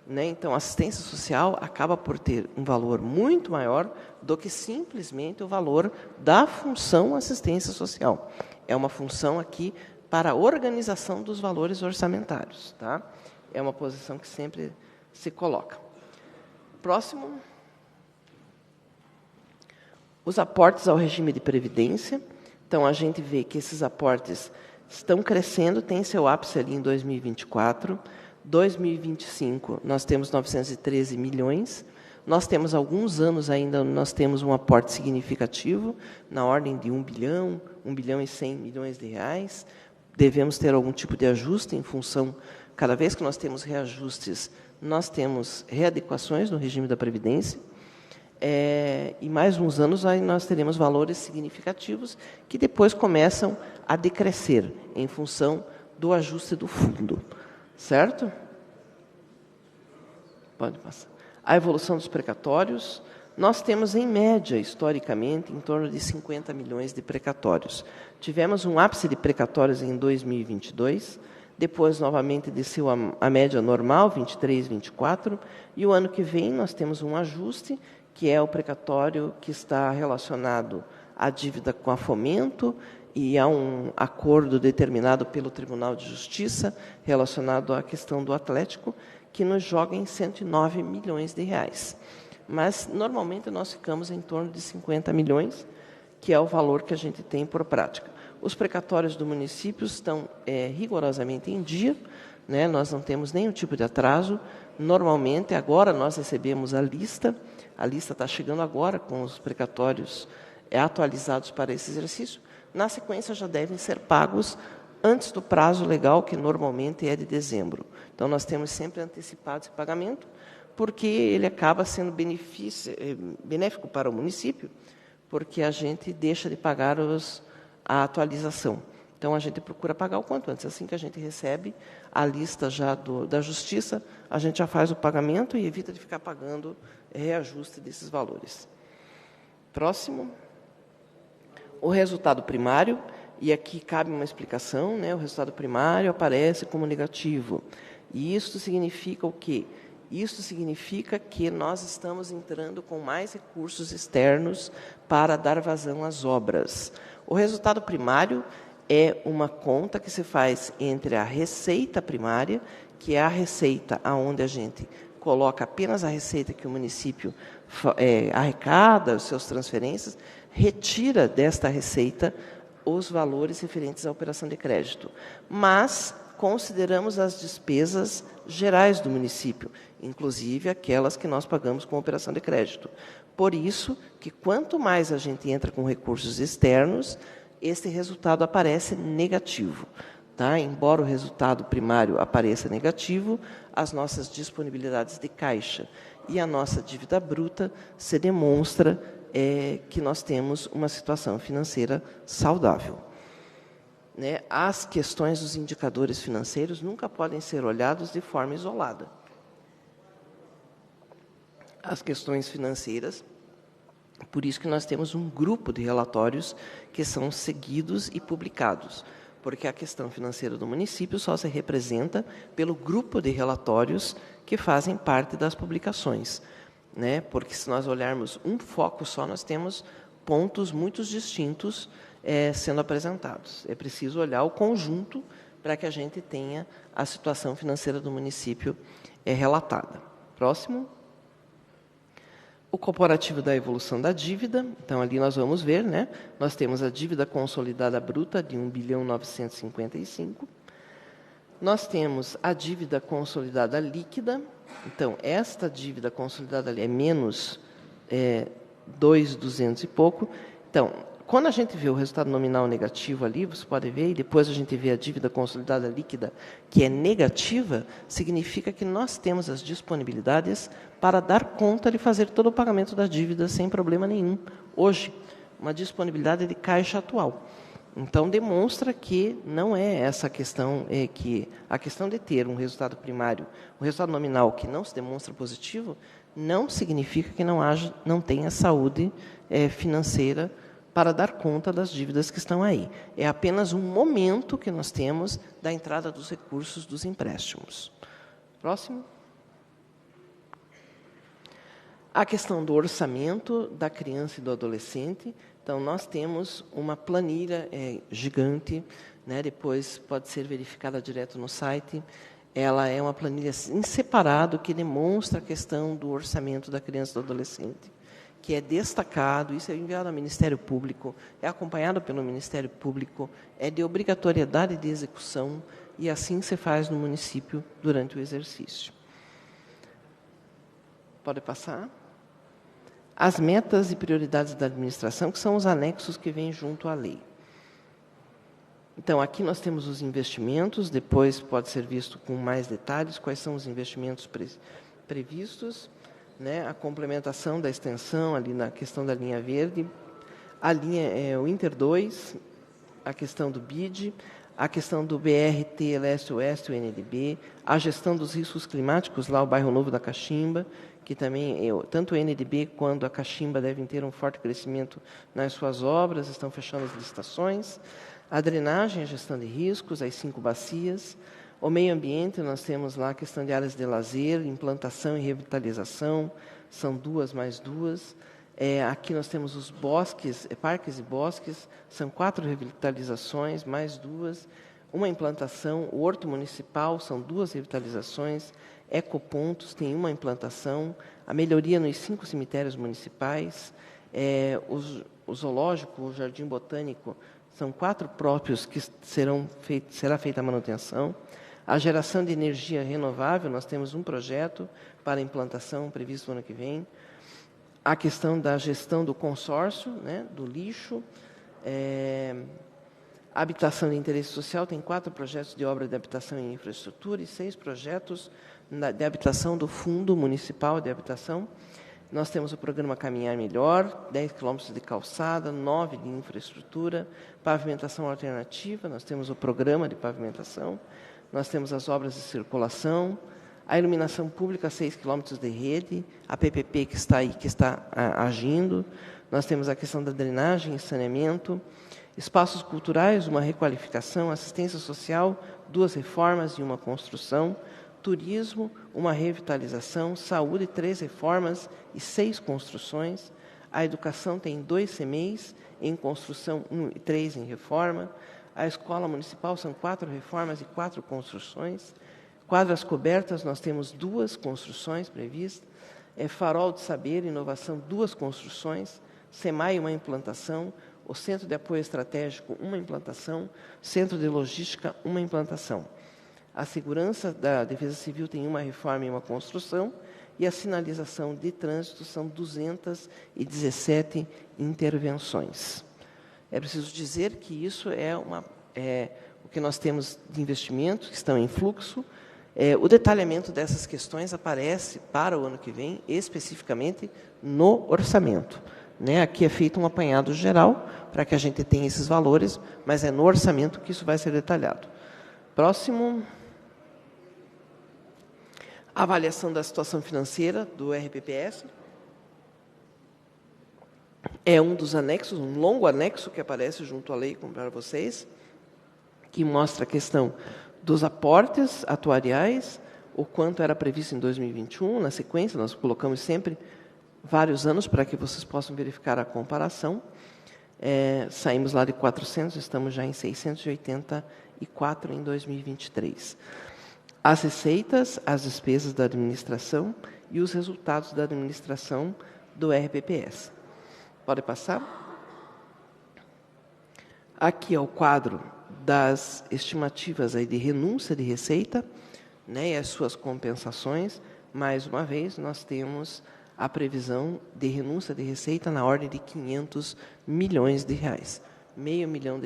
Então, a assistência social acaba por ter um valor muito maior do que simplesmente o valor da função assistência social. É uma função aqui para a organização dos valores orçamentários. Tá? É uma posição que sempre se coloca. Próximo. Os aportes ao regime de previdência. Então, a gente vê que esses aportes estão crescendo, tem seu ápice ali em 2024. 2025, nós temos 913 milhões. Nós temos alguns anos ainda, nós temos um aporte significativo, na ordem de 1 bilhão, 1 bilhão e 100 milhões de reais. Devemos ter algum tipo de ajuste em função, cada vez que nós temos reajustes, nós temos readequações no regime da Previdência. E mais uns anos aí nós teremos valores significativos que depois começam a decrescer em função do ajuste do fundo. Certo? Pode passar. A evolução dos precatórios, nós temos, em média, historicamente, em torno de 50 milhões de precatórios. Tivemos um ápice de precatórios em 2022, depois, novamente, desceu a média normal, 23, 24, e o ano que vem nós temos um ajuste, que é o precatório que está relacionado à dívida com a Fomento e a um acordo determinado pelo Tribunal de Justiça relacionado à questão do Atlético, que nos joga em 109 milhões de reais. Mas, normalmente, nós ficamos em torno de 50 milhões, que é o valor que a gente tem por prática. Os precatórios do município estão rigorosamente em dia, né? Nós não temos nenhum tipo de atraso. Normalmente, agora nós recebemos a lista está chegando agora com os precatórios atualizados para esse exercício. Na sequência, já devem ser pagos antes do prazo legal, que normalmente é de dezembro. Então, nós temos sempre antecipado esse pagamento, porque ele acaba sendo benéfico para o município, porque a gente deixa de pagar a atualização. Então, a gente procura pagar o quanto antes. Assim que a gente recebe a lista já da Justiça, a gente já faz o pagamento e evita de ficar pagando reajuste desses valores. Próximo. O resultado primário, e aqui cabe uma explicação, né? O resultado primário aparece como negativo. E isso significa o quê? Isso significa que nós estamos entrando com mais recursos externos para dar vazão às obras. O resultado primário é uma conta que se faz entre a receita primária, que é a receita onde a gente coloca apenas a receita que o município arrecada, as suas transferências, retira desta receita os valores referentes à operação de crédito. Mas consideramos as despesas gerais do município, inclusive aquelas que nós pagamos com operação de crédito. Por isso que quanto mais a gente entra com recursos externos, esse resultado aparece negativo. Tá? Embora o resultado primário apareça negativo, as nossas disponibilidades de caixa e a nossa dívida bruta se demonstra que nós temos uma situação financeira saudável. Né? As questões dos indicadores financeiros nunca podem ser olhados de forma isolada. As questões financeiras, por isso que nós temos um grupo de relatórios que são seguidos e publicados, porque a questão financeira do município só se representa pelo grupo de relatórios que fazem parte das publicações. Né? Porque se nós olharmos um foco só, nós temos pontos muito distintos sendo apresentados. É preciso olhar o conjunto para que a gente tenha a situação financeira do município relatada. Próximo. O comparativo da evolução da dívida. Então, ali nós vamos ver, né? Nós temos a dívida consolidada bruta de 1.955 bilhão. Nós temos a dívida consolidada líquida. Então, esta dívida consolidada ali é menos 2.200 e pouco. Então, quando a gente vê o resultado nominal negativo ali, você pode ver, e depois a gente vê a dívida consolidada líquida, que é negativa, significa que nós temos as disponibilidades para dar conta de fazer todo o pagamento da dívida sem problema nenhum. Hoje, uma disponibilidade de caixa atual. Então, demonstra que não é essa questão, que a questão de ter um resultado primário, um resultado nominal que não se demonstra positivo, não significa que não tenha saúde financeira para dar conta das dívidas que estão aí. É apenas um momento que nós temos da entrada dos recursos dos empréstimos. Próximo. A questão do orçamento da criança e do adolescente. Então, nós temos uma planilha gigante, né? Depois pode ser verificada direto no site. Ela é uma planilha em separado que demonstra a questão do orçamento da criança e do adolescente, que é destacado, isso é enviado ao Ministério Público, é acompanhado pelo Ministério Público, é de obrigatoriedade de execução, e assim se faz no município durante o exercício. Pode passar. As metas e prioridades da administração, que são os anexos que vêm junto à lei. Então, aqui nós temos os investimentos, depois pode ser visto com mais detalhes quais são os investimentos previstos, né? A complementação da extensão ali na questão da linha verde, a linha o Inter 2, a questão do BID, a questão do BRT Leste-Oeste, o NDB, a gestão dos riscos climáticos, lá o Bairro Novo da Caximba, que também, tanto o NDB quanto a Caximba devem ter um forte crescimento nas suas obras, estão fechando as licitações. A drenagem, a gestão de riscos, as 5 bacias. O meio ambiente, nós temos lá a questão de áreas de lazer, implantação e revitalização, são 2 mais 2. Aqui nós temos os bosques, parques e bosques, são 4 revitalizações, mais 2. Uma implantação, o Horto Municipal, são 2 revitalizações, ecopontos, tem uma implantação, a melhoria nos 5 cemitérios municipais, o zoológico, o Jardim Botânico, são 4 próprios que será feita a manutenção. A geração de energia renovável, nós temos um projeto para implantação previsto no ano que vem. A questão da gestão do consórcio, né, do lixo. A habitação de interesse social tem 4 projetos de obra de habitação e infraestrutura e 6 projetos de habitação do Fundo Municipal de Habitação. Nós temos o programa Caminhar Melhor, 10 quilômetros de calçada, 9 de infraestrutura, pavimentação alternativa, nós temos o programa de pavimentação, nós temos as obras de circulação, a iluminação pública, 6 quilômetros de rede, a PPP que está aí, que está agindo, nós temos a questão da drenagem e saneamento, espaços culturais, uma requalificação, assistência social, 2 reformas e uma construção, turismo, uma revitalização, saúde, 3 reformas e 6 construções, a educação tem 2 CMEIs em construção, 1 e 3 em reforma, a escola municipal são 4 reformas e 4 construções, quadras cobertas, nós temos 2 construções previstas, Farol de Saber, inovação, 2 construções, SEMAI, uma implantação, o Centro de Apoio Estratégico, uma implantação, Centro de Logística, uma implantação. A segurança da Defesa Civil tem uma reforma e uma construção, e a sinalização de trânsito são 217 intervenções. É preciso dizer que isso o que nós temos de investimentos que estão em fluxo. O detalhamento dessas questões aparece para o ano que vem, especificamente no orçamento. Né? Aqui é feito um apanhado geral, para que a gente tenha esses valores, mas é no orçamento que isso vai ser detalhado. Próximo. Avaliação da situação financeira do RPPS. É um dos anexos, um longo anexo que aparece junto à lei para vocês, que mostra a questão dos aportes atuariais, o quanto era previsto em 2021, na sequência, nós colocamos sempre vários anos para que vocês possam verificar a comparação. Saímos lá de 400, estamos já em 684 em 2023. As receitas, as despesas da administração e os resultados da administração do RPPS. Pode passar? Aqui é o quadro das estimativas aí de renúncia de receita, né, e as suas compensações. Mais uma vez, nós temos a previsão de renúncia de receita na ordem de 500 milhões de reais. R$500 milhão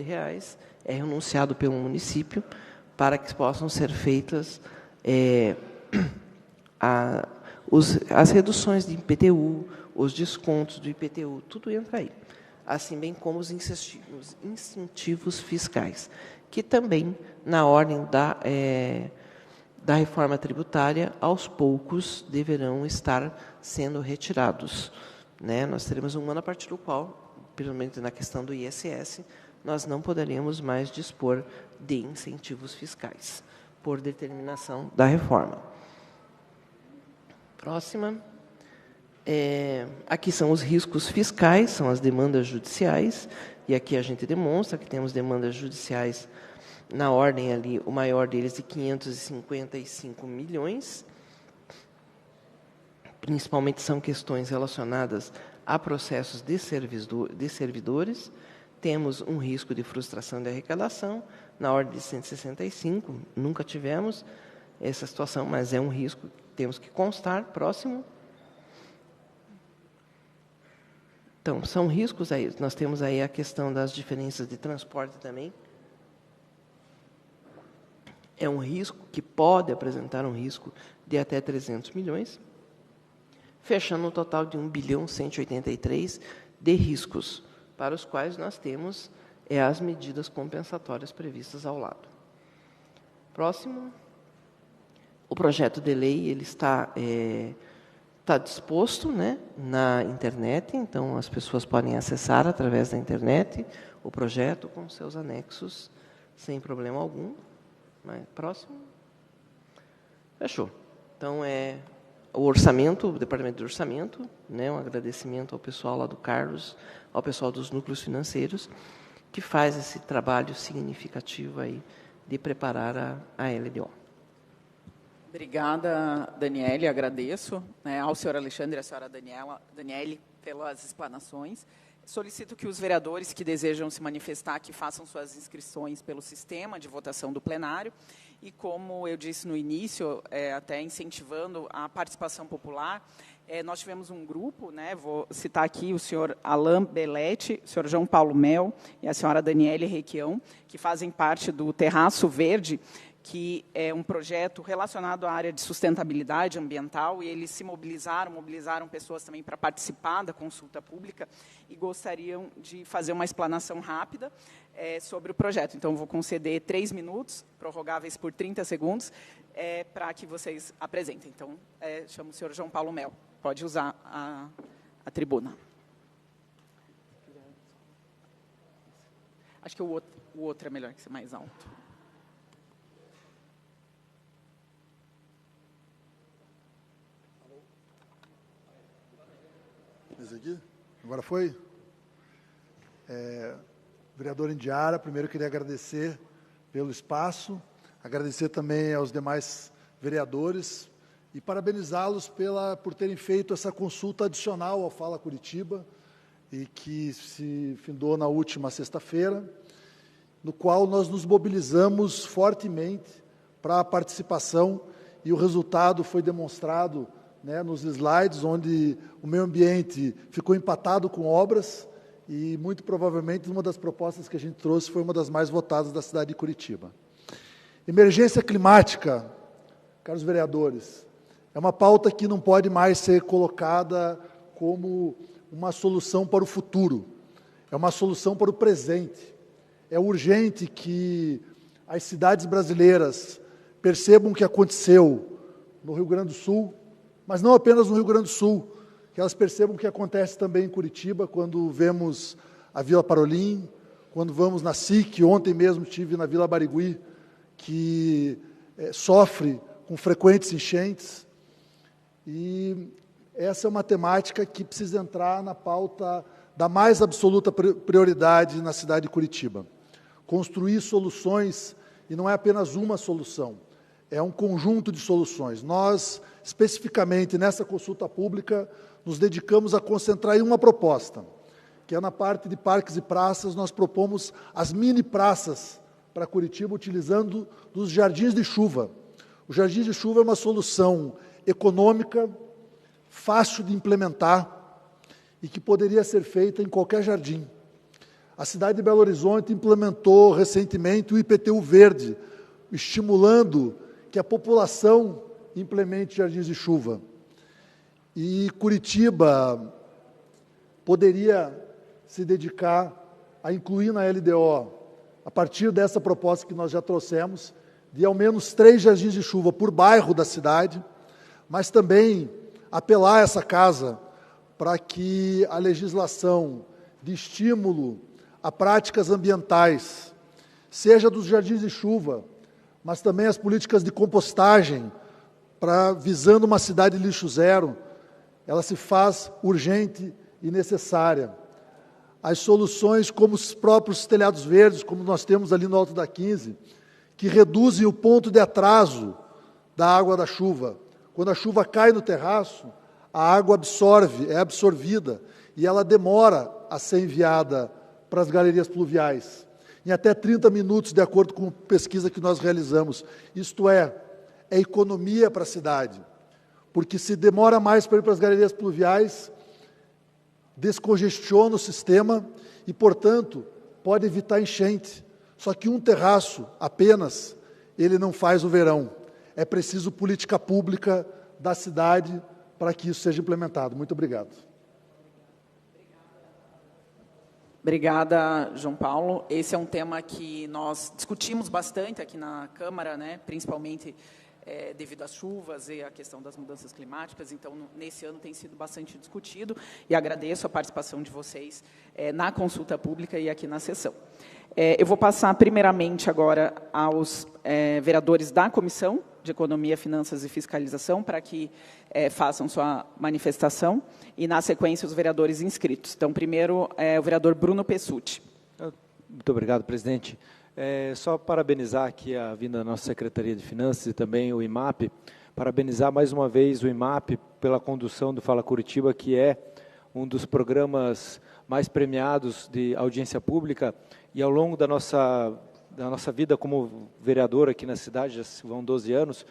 é renunciado pelo município para que possam ser feitas as reduções de IPTU, os descontos do IPTU, tudo entra aí. Assim bem como os incentivos fiscais, que também, na ordem da reforma tributária, aos poucos deverão estar sendo retirados. Né? Nós teremos um ano a partir do qual, pelo menos na questão do ISS, nós não poderemos mais dispor de incentivos fiscais, por determinação da reforma. Próxima. Aqui são os riscos fiscais, são as demandas judiciais, e aqui a gente demonstra que temos demandas judiciais na ordem ali, o maior deles de 555 milhões, principalmente são questões relacionadas a processos de servidores. Temos um risco de frustração de arrecadação, na ordem de 165, nunca tivemos essa situação, mas é um risco que temos que constar. Próximo. Então, são riscos aí, nós temos aí a questão das diferenças de transporte também. É um risco que pode apresentar um risco de até 300 milhões, fechando um total de 1,183 bilhão de riscos, para os quais nós temos as medidas compensatórias previstas ao lado. Próximo. O projeto de lei ele está disposto, né, na internet, então as pessoas podem acessar através da internet o projeto com seus anexos sem problema algum. Próximo. Fechou. Então, o orçamento, o Departamento de Orçamento, né, um agradecimento ao pessoal lá do Carlos, ao pessoal dos núcleos financeiros, que faz esse trabalho significativo aí de preparar a LDO. Obrigada, Daniele, agradeço, né, ao senhor Alexandre e à senhora Daniele pelas explanações. Solicito que os vereadores que desejam se manifestar que façam suas inscrições pelo sistema de votação do plenário e, como eu disse no início, até incentivando a participação popular, nós tivemos um grupo, né, vou citar aqui o senhor Alain Belletti, o senhor João Paulo Mel e a senhora Daniele Requião, que fazem parte do Terraço Verde, que é um projeto relacionado à área de sustentabilidade ambiental, e eles se mobilizaram pessoas também para participar da consulta pública e gostariam de fazer uma explanação rápida sobre o projeto. Então, vou conceder 3 minutos, prorrogáveis por 30 segundos, para que vocês apresentem. Então, chamo o senhor João Paulo Mel. Pode usar a tribuna. Acho que o outro é melhor que ser mais alto. Esse aqui? Agora foi? Vereador Indiara, primeiro eu queria agradecer pelo espaço, agradecer também aos demais vereadores e parabenizá-los por terem feito essa consulta adicional ao Fala Curitiba, e que se findou na última sexta-feira, no qual nós nos mobilizamos fortemente para a participação, e o resultado foi demonstrado, né, nos slides, onde o meio ambiente ficou empatado com obras, e muito provavelmente uma das propostas que a gente trouxe foi uma das mais votadas da cidade de Curitiba. Emergência climática, caros vereadores, é uma pauta que não pode mais ser colocada como uma solução para o futuro, é uma solução para o presente. É urgente que as cidades brasileiras percebam o que aconteceu no Rio Grande do Sul, mas não apenas no Rio Grande do Sul, que elas percebam o que acontece também em Curitiba, quando vemos a Vila Parolim, quando vamos na SIC, ontem mesmo estive na Vila Barigui, que sofre com frequentes enchentes, e essa é uma temática que precisa entrar na pauta da mais absoluta prioridade na cidade de Curitiba. Construir soluções, e não é apenas uma solução, é um conjunto de soluções. Nós, especificamente nessa consulta pública, nos dedicamos a concentrar em uma proposta, que é na parte de parques e praças. Nós propomos as mini praças para Curitiba, utilizando dos jardins de chuva. O jardim de chuva é uma solução econômica, fácil de implementar e que poderia ser feita em qualquer jardim. A cidade de Belo Horizonte implementou recentemente o IPTU verde, estimulando que a população implemente jardins de chuva. E Curitiba poderia se dedicar a incluir na LDO, a partir dessa proposta que nós já trouxemos, de ao menos 3 jardins de chuva por bairro da cidade, mas também apelar a essa casa para que a legislação de estímulo a práticas ambientais, seja dos jardins de chuva, mas também as políticas de compostagem, visando uma cidade de lixo zero, ela se faz urgente e necessária. As soluções como os próprios telhados verdes, como nós temos ali no Alto da 15, que reduzem o ponto de atraso da água da chuva. Quando a chuva cai no terraço, a água é absorvida, e ela demora a ser enviada para as galerias pluviais, em até 30 minutos, de acordo com pesquisa que nós realizamos. Isto é economia para a cidade, porque se demora mais para ir para as galerias pluviais, descongestiona o sistema e, portanto, pode evitar enchente. Só que um terraço apenas, ele não faz o verão. É preciso política pública da cidade para que isso seja implementado. Muito obrigado. Obrigada, João Paulo. Esse é um tema que nós discutimos bastante aqui na Câmara, né, principalmente devido às chuvas e à questão das mudanças climáticas. Então, nesse ano tem sido bastante discutido e agradeço a participação de vocês na consulta pública e aqui na sessão. Eu vou passar primeiramente agora aos vereadores da Comissão de Economia, Finanças e Fiscalização para que façam sua manifestação e, na sequência, os vereadores inscritos. Então, primeiro, o vereador Bruno Pessutti. Muito obrigado, presidente. Só parabenizar aqui a vinda da nossa Secretaria de Finanças e também o IMAP, parabenizar mais uma vez o IMAP pela condução do Fala Curitiba, que é um dos programas mais premiados de audiência pública, e ao longo da nossa vida como vereador aqui na cidade, já vão 12 anos,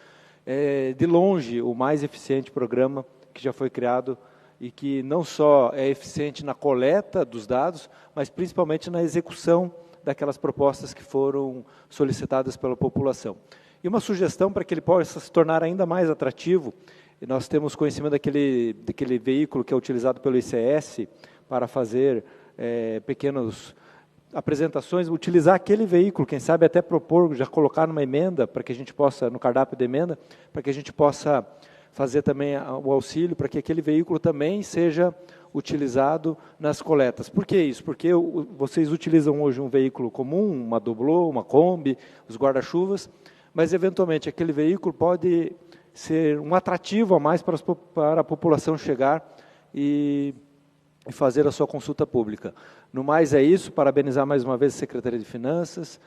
de longe o mais eficiente programa que já foi criado e que não só é eficiente na coleta dos dados, mas principalmente na execução daquelas propostas que foram solicitadas pela população. E uma sugestão para que ele possa se tornar ainda mais atrativo, e nós temos conhecimento daquele veículo que é utilizado pelo ICS para fazer pequenas apresentações, utilizar aquele veículo, quem sabe até propor, já colocar numa emenda, para que a gente possa, no cardápio de emenda, para que a gente possa fazer também o auxílio, para que aquele veículo também seja utilizado nas coletas. Por que isso? Porque vocês utilizam hoje um veículo comum, uma doblô, uma Kombi, os guarda-chuvas, mas eventualmente aquele veículo pode ser um atrativo a mais para a população chegar e fazer a sua consulta pública. No mais é isso, parabenizar mais uma vez a Secretaria de Finanças,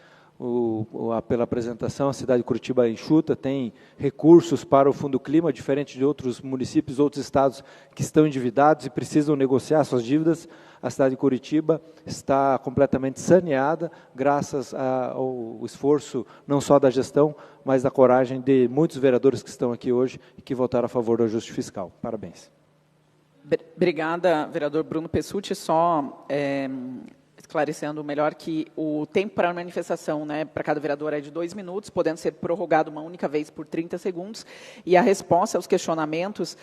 pela apresentação. A cidade de Curitiba enxuta, tem recursos para o Fundo Clima, diferente de outros municípios, outros estados que estão endividados e precisam negociar suas dívidas. A cidade de Curitiba está completamente saneada, graças ao esforço não só da gestão, mas da coragem de muitos vereadores que estão aqui hoje e que votaram a favor do ajuste fiscal. Parabéns. Obrigada, vereador Bruno Pessutti. Só esclarecendo melhor que o tempo para a manifestação, né, para cada vereador é de 2 minutos, podendo ser prorrogado uma única vez por 30 segundos, e a resposta aos questionamentos,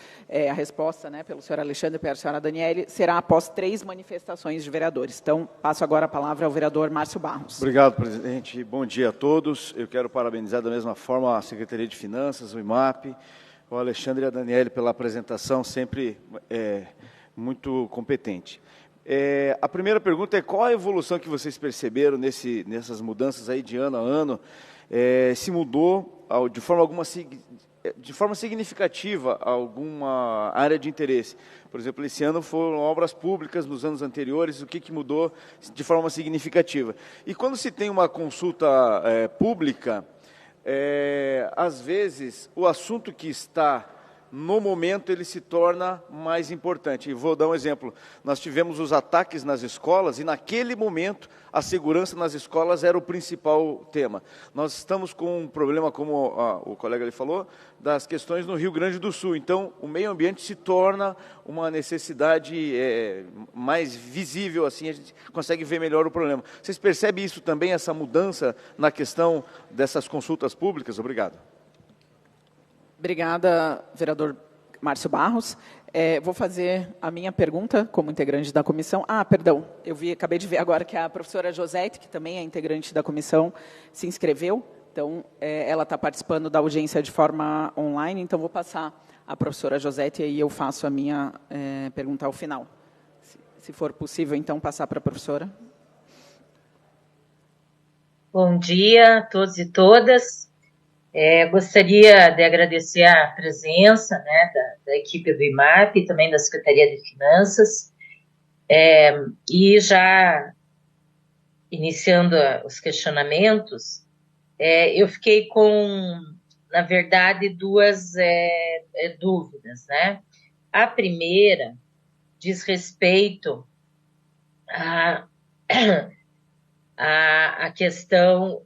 a resposta, né, pelo senhor Alexandre e pela senhora Daniele, será após 3 manifestações de vereadores. Então, passo agora a palavra ao vereador Márcio Barros. Obrigado, presidente. Bom dia a todos. Eu quero parabenizar da mesma forma a Secretaria de Finanças, o IMAP, o Alexandre e a Daniele pela apresentação, sempre muito competente. A primeira pergunta é qual a evolução que vocês perceberam nessas mudanças aí de ano a ano? Se mudou de forma significativa alguma área de interesse? Por exemplo, esse ano foram obras públicas, nos anos anteriores, o que mudou de forma significativa? E quando se tem uma consulta pública, às vezes o assunto que está no momento ele se torna mais importante. E vou dar um exemplo. Nós tivemos os ataques nas escolas e naquele momento a segurança nas escolas era o principal tema. Nós estamos com um problema, como o colega ali falou, das questões no Rio Grande do Sul. Então, o meio ambiente se torna uma necessidade mais visível, assim a gente consegue ver melhor o problema. Vocês percebem isso também, essa mudança na questão dessas consultas públicas? Obrigado. Obrigada, vereador Márcio Barros. Vou fazer a minha pergunta como integrante da comissão. Perdão, acabei de ver agora que a professora Josete, que também é integrante da comissão, se inscreveu. Então, ela está participando da audiência de forma online, então vou passar à professora Josete e aí eu faço a minha pergunta ao final. Se for possível, então, passar para a professora. Bom dia a todos e todas. Gostaria de agradecer a presença, né, da equipe do IMAP e também da Secretaria de Finanças, e já iniciando os questionamentos, eu fiquei com, na verdade, 2 dúvidas, né? A primeira diz respeito à questão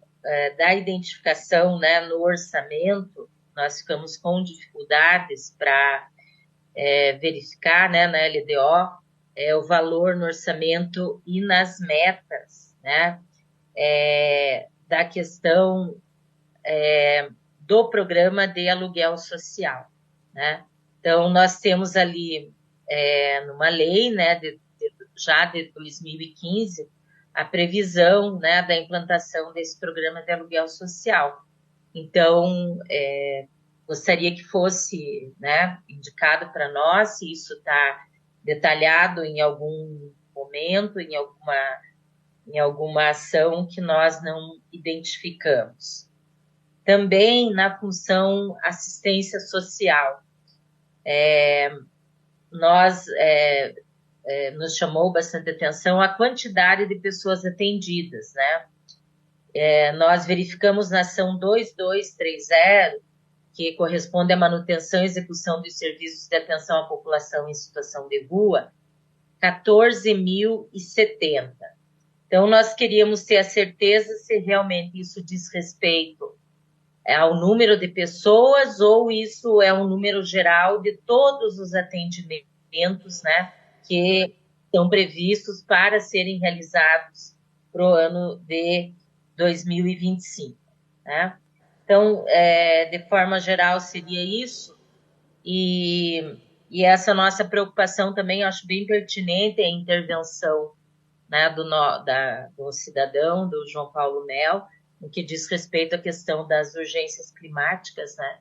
da identificação, né, no orçamento. Nós ficamos com dificuldades para verificar, né, na LDO, o valor no orçamento e nas metas, né, da questão do programa de aluguel social, né? Então, nós temos ali numa lei, né, já de 2015, a previsão, né, da implantação desse programa de aluguel social. Então, gostaria que fosse, né, indicado para nós se isso está detalhado em algum momento, em alguma ação que nós não identificamos. Também na função assistência social. Nos chamou bastante atenção a quantidade de pessoas atendidas, né? Nós verificamos na ação 2230, que corresponde à manutenção e execução dos serviços de atenção à população em situação de rua, 14.070. Então, nós queríamos ter a certeza se realmente isso diz respeito ao número de pessoas ou isso é um número geral de todos os atendimentos, né, que estão previstos para serem realizados para o ano de 2025. Né? Então, de forma geral, seria isso. E essa nossa preocupação também, eu acho bem pertinente, a intervenção, né, do cidadão, do João Paulo Mel, no que diz respeito à questão das urgências climáticas, né?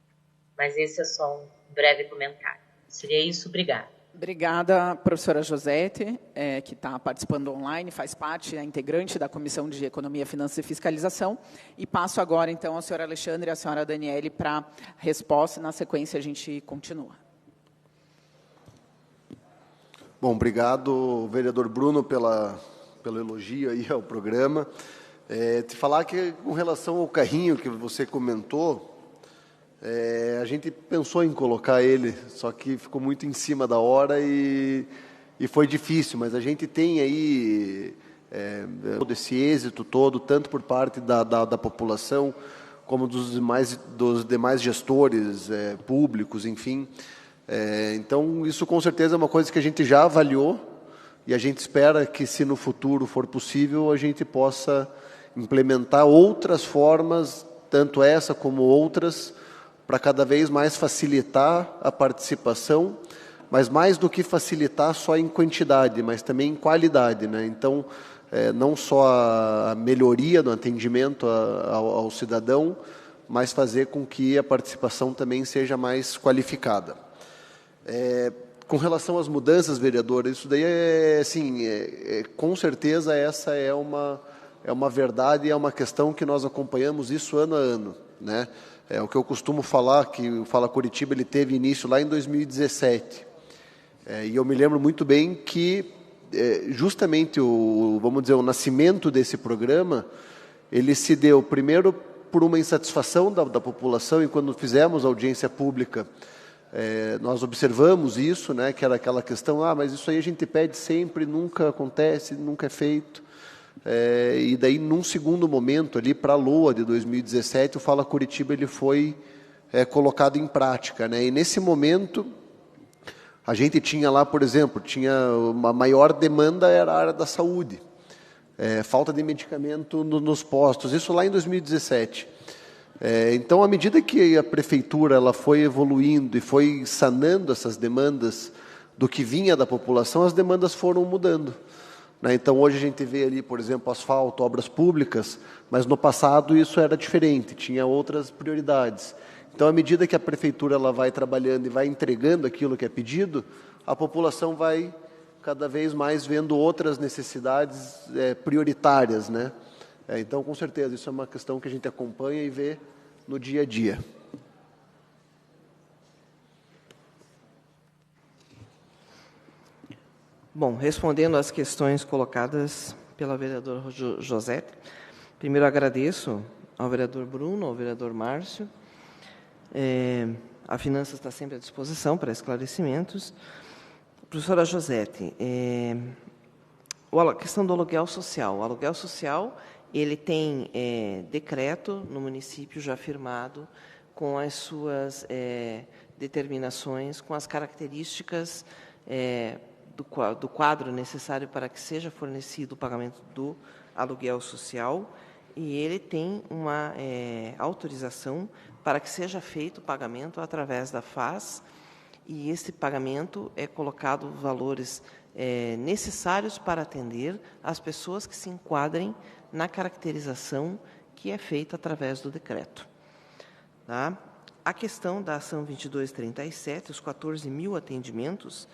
Mas esse é só um breve comentário. Seria isso, obrigada. Obrigada, professora Josete, que está participando online, faz parte, é integrante da Comissão de Economia, Finanças e Fiscalização. E passo agora, então, ao senhor Alexandre e à senhora Daniele para resposta, e na sequência a gente continua. Bom, obrigado, vereador Bruno, pelo elogio aí ao programa. Te falar que, com relação ao carrinho que você comentou, a gente pensou em colocar ele, só que ficou muito em cima da hora e foi difícil, mas a gente tem aí todo esse êxito todo, tanto por parte da população, como dos demais gestores públicos, enfim. Então, isso com certeza é uma coisa que a gente já avaliou e a gente espera que, se no futuro for possível, a gente possa implementar outras formas, tanto essa como outras, para cada vez mais facilitar a participação, mas mais do que facilitar só em quantidade, mas também em qualidade, né? Então, não só a melhoria do atendimento ao cidadão, mas fazer com que a participação também seja mais qualificada. Com relação às mudanças, vereador, isso daí com certeza essa é uma verdade e é uma questão que nós acompanhamos isso ano a ano, né? O que eu costumo falar, que o Fala Curitiba ele teve início lá em 2017. E eu me lembro muito bem que justamente o nascimento desse programa, ele se deu primeiro por uma insatisfação da população, e quando fizemos a audiência pública, nós observamos isso, né, que era aquela questão, mas isso aí a gente pede sempre, nunca acontece, nunca é feito. E daí, num segundo momento, ali para a LOA de 2017, o Fala Curitiba ele foi colocado em prática, né? E nesse momento, a gente tinha lá, por exemplo, uma maior demanda era a área da saúde, falta de medicamento nos postos, isso lá em 2017. Então, à medida que a prefeitura ela foi evoluindo e foi sanando essas demandas do que vinha da população, as demandas foram mudando. Então, hoje a gente vê ali, por exemplo, asfalto, obras públicas, mas no passado isso era diferente, tinha outras prioridades. Então, à medida que a prefeitura ela vai trabalhando e vai entregando aquilo que é pedido, a população vai cada vez mais vendo outras necessidades prioritárias, né? Então, com certeza, isso é uma questão que a gente acompanha e vê no dia a dia. Bom, respondendo às questões colocadas pela vereadora Josete, primeiro agradeço ao vereador Bruno, ao vereador Márcio. A Finanças está sempre à disposição para esclarecimentos. Professora Josete, a questão do aluguel social. O aluguel social, ele tem decreto no município já firmado com as suas determinações, com as características do quadro necessário para que seja fornecido o pagamento do aluguel social, e ele tem uma autorização para que seja feito o pagamento através da FAS, e esse pagamento é colocado valores necessários para atender as pessoas que se enquadrem na caracterização que é feita através do decreto. Tá? A questão da ação 2237, os 14.000 atendimentos,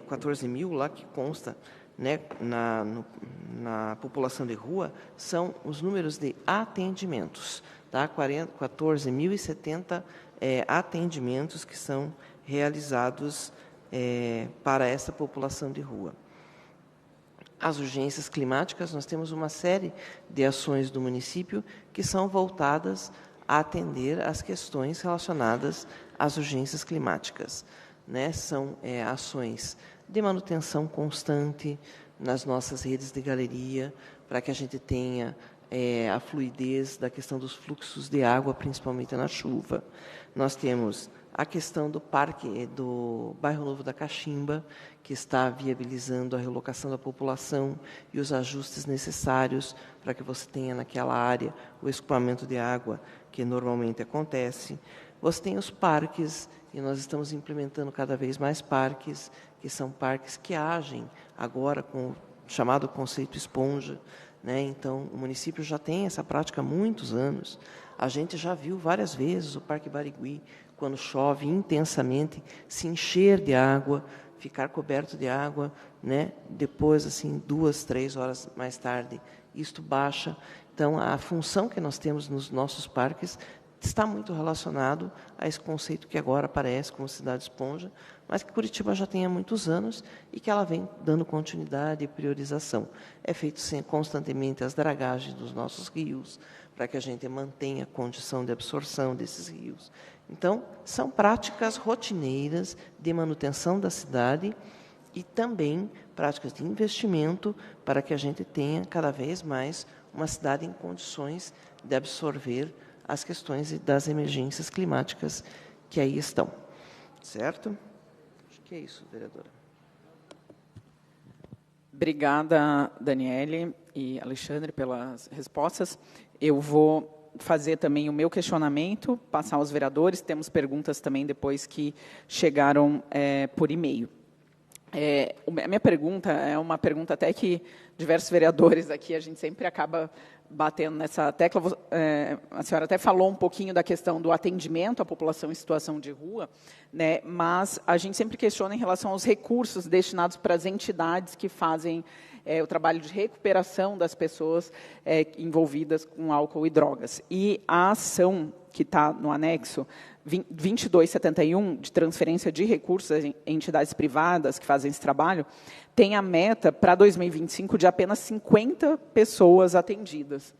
14.000 lá que consta, né, na população de rua, são os números de atendimentos, tá? 14.070 atendimentos que são realizados para essa população de rua. As urgências climáticas, nós temos uma série de ações do município que são voltadas a atender as questões relacionadas às urgências climáticas, né? São ações de manutenção constante nas nossas redes de galeria, para que a gente tenha a fluidez da questão dos fluxos de água, principalmente na chuva. Nós temos a questão do parque do Bairro Novo da Caximba, que está viabilizando a relocação da população e os ajustes necessários para que você tenha naquela área o escoamento de água que normalmente acontece. Você tem os parques, e nós estamos implementando cada vez mais parques, que são parques que agem agora com o chamado conceito esponja, né? Então, o município já tem essa prática há muitos anos. A gente já viu várias vezes o Parque Barigui, quando chove intensamente, se encher de água, ficar coberto de água, né? Depois, assim, 2, 3 horas mais tarde, isto baixa. Então, a função que nós temos nos nossos parques está muito relacionado a esse conceito que agora aparece como cidade esponja, mas que Curitiba já tem há muitos anos e que ela vem dando continuidade e priorização. É feito constantemente as dragagens dos nossos rios, para que a gente mantenha a condição de absorção desses rios. Então, são práticas rotineiras de manutenção da cidade e também práticas de investimento para que a gente tenha cada vez mais uma cidade em condições de absorver as questões das emergências climáticas que aí estão. Certo? Acho que é isso, vereadora. Obrigada, Daniele e Alexandre, pelas respostas. Eu vou fazer também o meu questionamento, passar aos vereadores. Temos perguntas também depois que chegaram por e-mail. A minha pergunta é uma pergunta até que diversos vereadores aqui, a gente sempre acaba batendo nessa tecla. A senhora até falou um pouquinho da questão do atendimento à população em situação de rua, né? Mas a gente sempre questiona em relação aos recursos destinados para as entidades que fazem o trabalho de recuperação das pessoas envolvidas com álcool e drogas. E a ação que está no anexo 2271, de transferência de recursos a entidades privadas que fazem esse trabalho, tem a meta para 2025 de apenas 50 pessoas atendidas.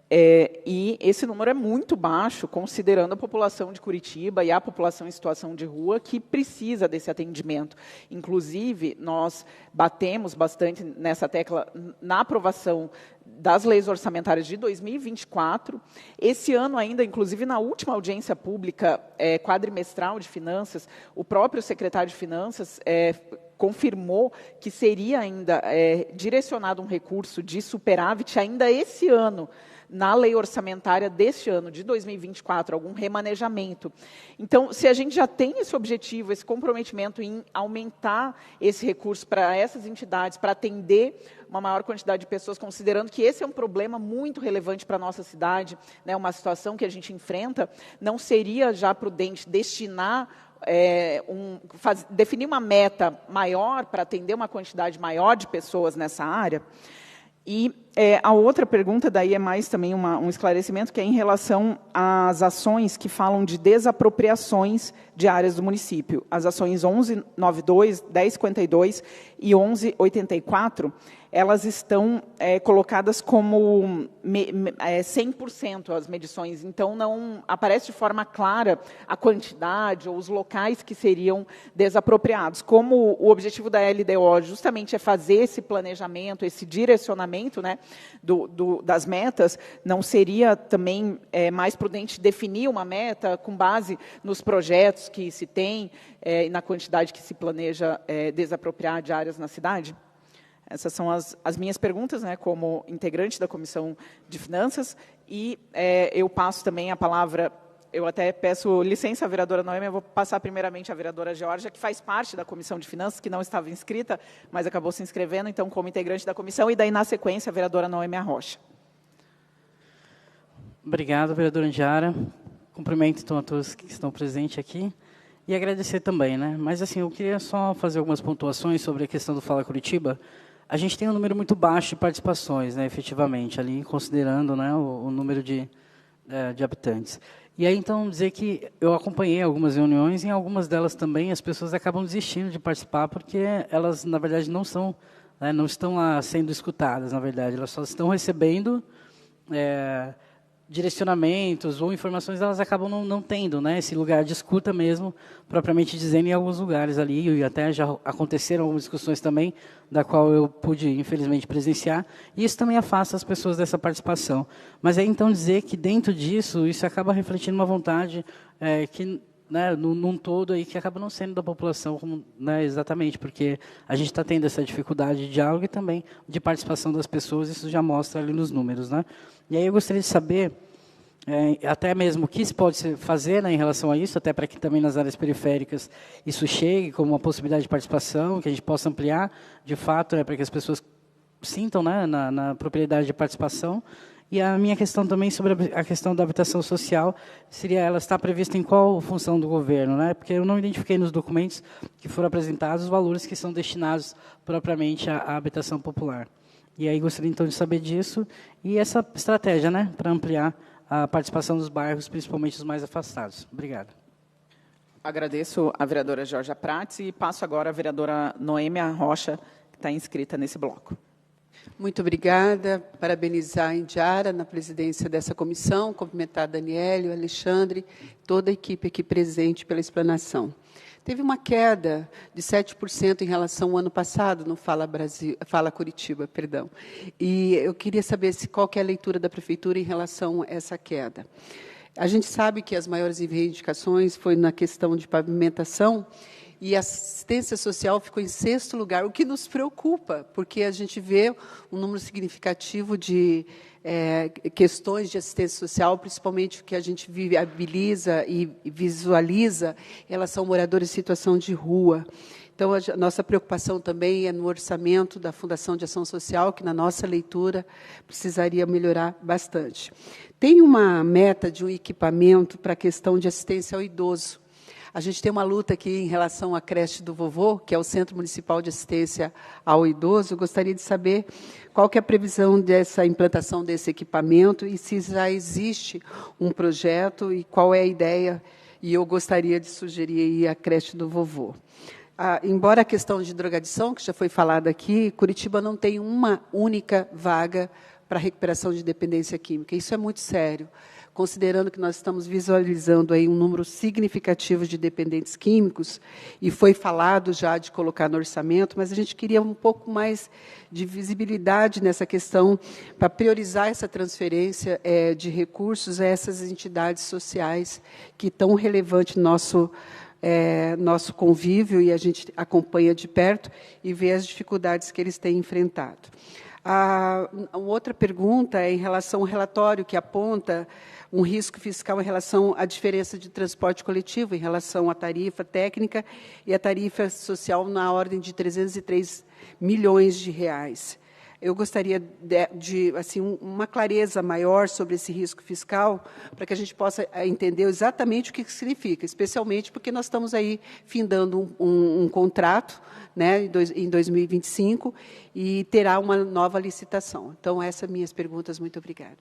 E esse número é muito baixo, considerando a população de Curitiba e a população em situação de rua que precisa desse atendimento. Inclusive, nós batemos bastante nessa tecla na aprovação das leis orçamentárias de 2024. Esse ano ainda, inclusive na última audiência pública quadrimestral de finanças, o próprio secretário de Finanças confirmou que seria ainda direcionado um recurso de superávit ainda esse ano, na lei orçamentária deste ano, de 2024, algum remanejamento. Então, se a gente já tem esse objetivo, esse comprometimento em aumentar esse recurso para essas entidades, para atender uma maior quantidade de pessoas, considerando que esse é um problema muito relevante para a nossa cidade, né, uma situação que a gente enfrenta, não seria já prudente destinar definir uma meta maior para atender uma quantidade maior de pessoas nessa área? E a outra pergunta, daí é mais também um esclarecimento, que é em relação às ações que falam de desapropriações de áreas do município. As ações 1192, 1052 e 1184, elas estão colocadas como 100% as medições, então não aparece de forma clara a quantidade ou os locais que seriam desapropriados. Como o objetivo da LDO justamente é fazer esse planejamento, esse direcionamento, né, das metas, não seria também mais prudente definir uma meta com base nos projetos que se tem e na quantidade que se planeja desapropriar de áreas na cidade? Essas são as minhas perguntas, né, como integrante da Comissão de Finanças, e eu passo também a palavra eu até peço licença, vereadora Noêmia, eu vou passar primeiramente à vereadora Georgia, que faz parte da Comissão de Finanças, que não estava inscrita, mas acabou se inscrevendo, então, como integrante da comissão, e daí, na sequência, a vereadora Noêmia Rocha. Obrigado, vereadora Indiara. Cumprimento, então, a todos que estão presentes aqui. E agradecer também, né? Mas, assim, eu queria só fazer algumas pontuações sobre a questão do Fala Curitiba. A gente tem um número muito baixo de participações, né, efetivamente, ali, considerando, né, o número de habitantes. E aí, então, dizer que eu acompanhei algumas reuniões, e em algumas delas também as pessoas acabam desistindo de participar, porque elas, na verdade, não estão lá sendo escutadas, na verdade. Elas só estão recebendo direcionamentos ou informações, elas acabam não tendo, né, esse lugar de escuta mesmo, propriamente dizendo, em alguns lugares ali, e até já aconteceram algumas discussões também, da qual eu pude, infelizmente, presenciar, e isso também afasta as pessoas dessa participação. Mas aí, então, dizer que dentro disso, isso acaba refletindo uma vontade que, né, num todo, aí, que acaba não sendo da população, como, né, exatamente, porque a gente está tendo essa dificuldade de diálogo e também de participação das pessoas, isso já mostra ali nos números, né? E aí eu gostaria de saber, até mesmo o que se pode fazer, né, em relação a isso, até para que também nas áreas periféricas isso chegue como uma possibilidade de participação, que a gente possa ampliar, de fato, para que as pessoas sintam, né, na propriedade de participação. E a minha questão também sobre a questão da habitação social, seria ela está prevista em qual função do governo, né? Porque eu não identifiquei nos documentos que foram apresentados os valores que são destinados propriamente à habitação popular. E aí gostaria, então, de saber disso e essa estratégia, né, para ampliar a participação dos bairros, principalmente os mais afastados. Obrigado. Agradeço a vereadora Georgia Prats e passo agora à vereadora Noêmia Rocha, que está inscrita nesse bloco. Muito obrigada. Parabenizar a Indiara na presidência dessa comissão, cumprimentar a Daniele, o Alexandre, toda a equipe aqui presente pela explanação. Teve uma queda de 7% em relação ao ano passado no Fala Curitiba, perdão. E eu queria saber qual que é a leitura da prefeitura em relação a essa queda. A gente sabe que as maiores reivindicações foi na questão de pavimentação, e a assistência social ficou em 6º lugar, o que nos preocupa, porque a gente vê um número significativo de questões de assistência social, principalmente que a gente viabiliza e visualiza, elas são moradores em situação de rua. Então, a nossa preocupação também é no orçamento da Fundação de Ação Social, que, na nossa leitura, precisaria melhorar bastante. Tem uma meta de um equipamento para a questão de assistência ao idoso. A gente tem uma luta aqui em relação à creche do vovô, que é o Centro Municipal de Assistência ao Idoso. Eu gostaria de saber qual que é a previsão dessa implantação desse equipamento e se já existe um projeto e qual é a ideia. E eu gostaria de sugerir aí a creche do vovô. Embora a questão de drogadição, que já foi falada aqui, Curitiba não tem uma única vaga para recuperação de dependência química. Isso é muito sério, considerando que nós estamos visualizando aí um número significativo de dependentes químicos, e foi falado já de colocar no orçamento, mas a gente queria um pouco mais de visibilidade nessa questão, para priorizar essa transferência de recursos a essas entidades sociais que tão relevante no nosso convívio, e a gente acompanha de perto e vê as dificuldades que eles têm enfrentado. A outra pergunta é em relação ao relatório que aponta um risco fiscal em relação à diferença de transporte coletivo, em relação à tarifa técnica e à tarifa social na ordem de 303 milhões de reais. Eu gostaria de assim, uma clareza maior sobre esse risco fiscal, para que a gente possa entender exatamente o que significa, especialmente porque nós estamos aí findando um contrato, né, em 2025, e terá uma nova licitação. Então, essas minhas perguntas. Muito obrigada.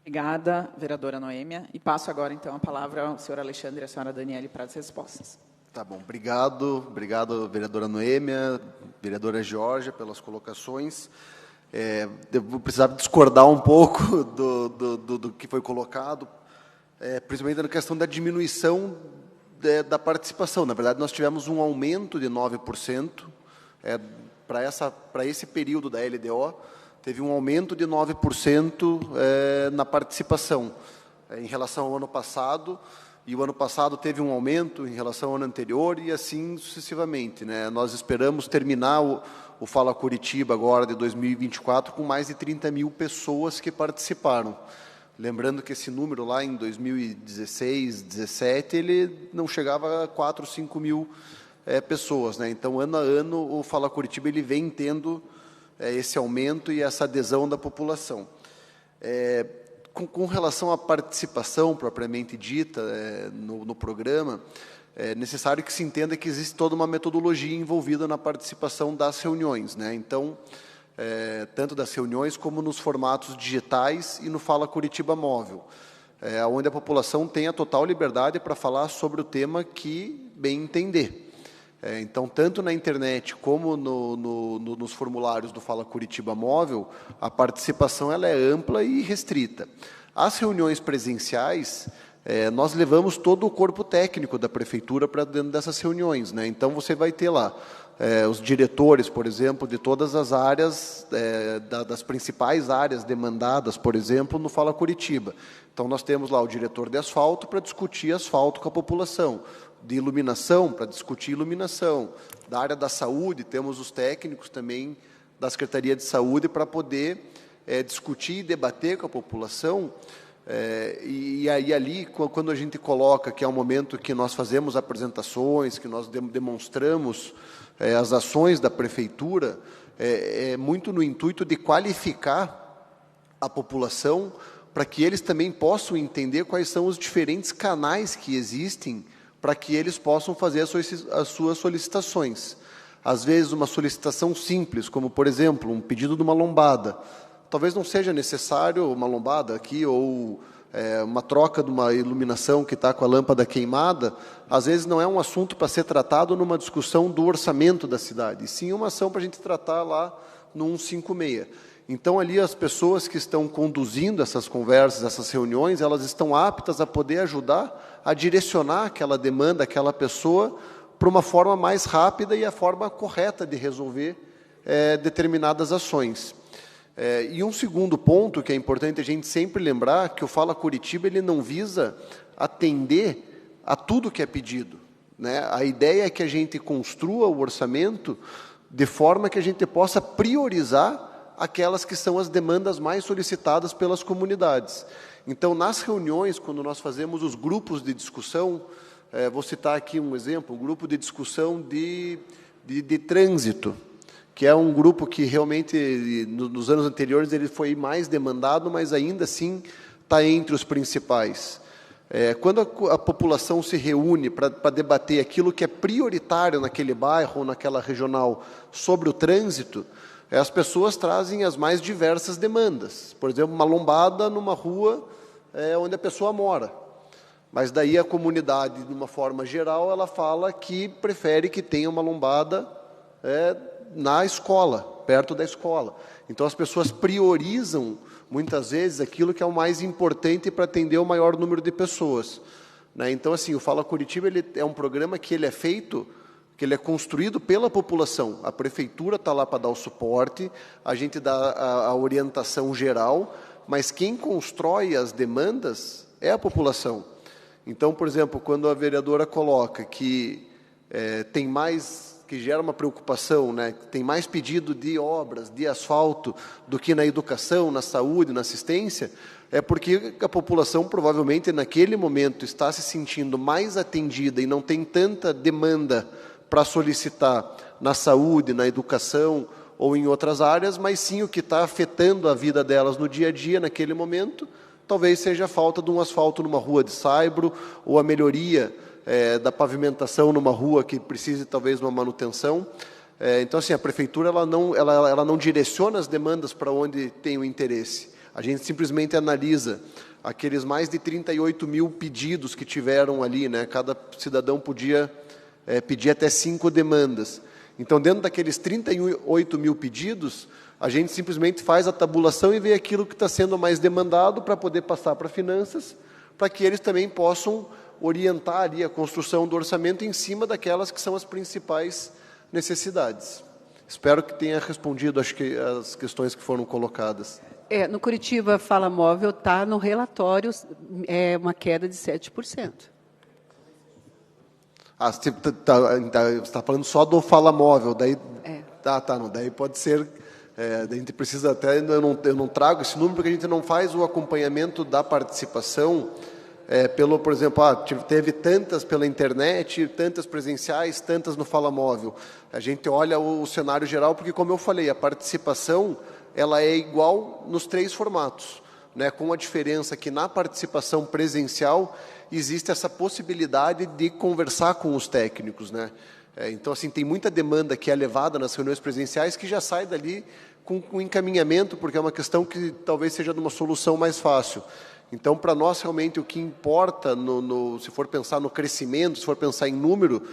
Obrigada, vereadora Noêmia. E passo agora, então, a palavra ao senhor Alexandre e à senhora Daniele para as respostas. Tá bom, obrigado, vereadora Noêmia, vereadora Georgia, pelas colocações. Eu vou precisar discordar um pouco do que foi colocado, principalmente na questão da diminuição da participação. Na verdade, nós tivemos um aumento de 9%, para esse período da LDO, teve um aumento de 9% na participação, em relação ao ano passado, e o ano passado teve um aumento em relação ao ano anterior, e assim sucessivamente, né? Nós esperamos terminar o Fala Curitiba agora de 2024 com mais de 30 mil pessoas que participaram, Lembrando que esse número lá em 2016, 2017, ele não chegava a 4, 5 mil pessoas, né? Então, ano a ano, o Fala Curitiba ele vem tendo esse aumento e essa adesão da população. Com relação à participação propriamente dita no programa, é necessário que se entenda que existe toda uma metodologia envolvida na participação das reuniões, né? Então, tanto das reuniões como nos formatos digitais e no Fala Curitiba Móvel, onde a população tem a total liberdade para falar sobre o tema que bem entender. Então, tanto na internet como nos formulários do Fala Curitiba Móvel, a participação ela é ampla e restrita. As reuniões presenciais, nós levamos todo o corpo técnico da prefeitura para dentro dessas reuniões, né? Então, você vai ter lá os diretores, por exemplo, de todas as áreas, das principais áreas demandadas, por exemplo, no Fala Curitiba. Então, nós temos lá o diretor de asfalto para discutir asfalto com a população, de iluminação, para discutir iluminação. Da área da saúde, temos os técnicos também da Secretaria de Saúde para poder discutir e debater com a população. E aí, ali, quando a gente coloca que é um momento que nós fazemos apresentações, que nós demonstramos as ações da Prefeitura, é muito no intuito de qualificar a população para que eles também possam entender quais são os diferentes canais que existem para que eles possam fazer as suas solicitações. Às vezes, uma solicitação simples, como, por exemplo, um pedido de uma lombada. Talvez não seja necessário uma lombada aqui, ou uma troca de uma iluminação que está com a lâmpada queimada. Às vezes, não é um assunto para ser tratado numa discussão do orçamento da cidade, e sim uma ação para a gente tratar lá no 156. Então, ali, as pessoas que estão conduzindo essas conversas, essas reuniões, elas estão aptas a poder ajudar a direcionar aquela demanda, aquela pessoa, para uma forma mais rápida e a forma correta de resolver determinadas ações. E um segundo ponto que é importante a gente sempre lembrar, que o Fala Curitiba ele não visa atender a tudo que é pedido, né? A ideia é que a gente construa o orçamento de forma que a gente possa priorizar aquelas que são as demandas mais solicitadas pelas comunidades. Então, nas reuniões, quando nós fazemos os grupos de discussão, vou citar aqui um exemplo, um grupo de discussão de trânsito, que é um grupo que realmente, nos anos anteriores, ele foi mais demandado, mas ainda assim está entre os principais. Quando a população se reúne para debater aquilo que é prioritário naquele bairro ou naquela regional sobre o trânsito, as pessoas trazem as mais diversas demandas. Por exemplo, uma lombada numa rua onde a pessoa mora. Mas daí a comunidade, de uma forma geral, ela fala que prefere que tenha uma lombada na escola, perto da escola. Então, as pessoas priorizam, muitas vezes, aquilo que é o mais importante para atender o maior número de pessoas, né? Então, assim, o Fala Curitiba ele é um programa que ele é feito, que ele é construído pela população. A prefeitura está lá para dar o suporte, a gente dá a orientação geral, mas quem constrói as demandas é a população. Então, por exemplo, quando a vereadora coloca que tem mais, que gera uma preocupação, né, tem mais pedido de obras, de asfalto, do que na educação, na saúde, na assistência, é porque a população provavelmente naquele momento está se sentindo mais atendida e não tem tanta demanda para solicitar na saúde, na educação ou em outras áreas, mas sim o que está afetando a vida delas no dia a dia, naquele momento, talvez seja a falta de um asfalto numa rua de saibro, ou a melhoria da pavimentação numa rua que precise talvez de uma manutenção. Então, assim, a prefeitura ela não direciona as demandas para onde tem o interesse. A gente simplesmente analisa aqueles mais de 38 mil pedidos que tiveram ali, né? Cada cidadão podia pedir até 5 demandas. Então, dentro daqueles 38 mil pedidos, a gente simplesmente faz a tabulação e vê aquilo que está sendo mais demandado para poder passar para finanças, para que eles também possam orientar ali a construção do orçamento em cima daquelas que são as principais necessidades. Espero que tenha respondido as questões que foram colocadas. No Curitiba Fala Móvel está no relatório uma queda de 7%. Você está falando só do Fala Móvel, daí, não, daí pode ser A gente precisa até, eu não trago esse número porque a gente não faz o acompanhamento da participação por exemplo, teve tantas pela internet, tantas presenciais, tantas no Fala Móvel. A gente olha o cenário geral porque, como eu falei, a participação ela é igual nos 3 formatos, né, com a diferença que na participação presencial existe essa possibilidade de conversar com os técnicos, né? Então, assim, tem muita demanda que é levada nas reuniões presenciais que já sai dali com encaminhamento, porque é uma questão que talvez seja de uma solução mais fácil. Então, para nós, realmente, o que importa, se for pensar no crescimento, se for pensar em número,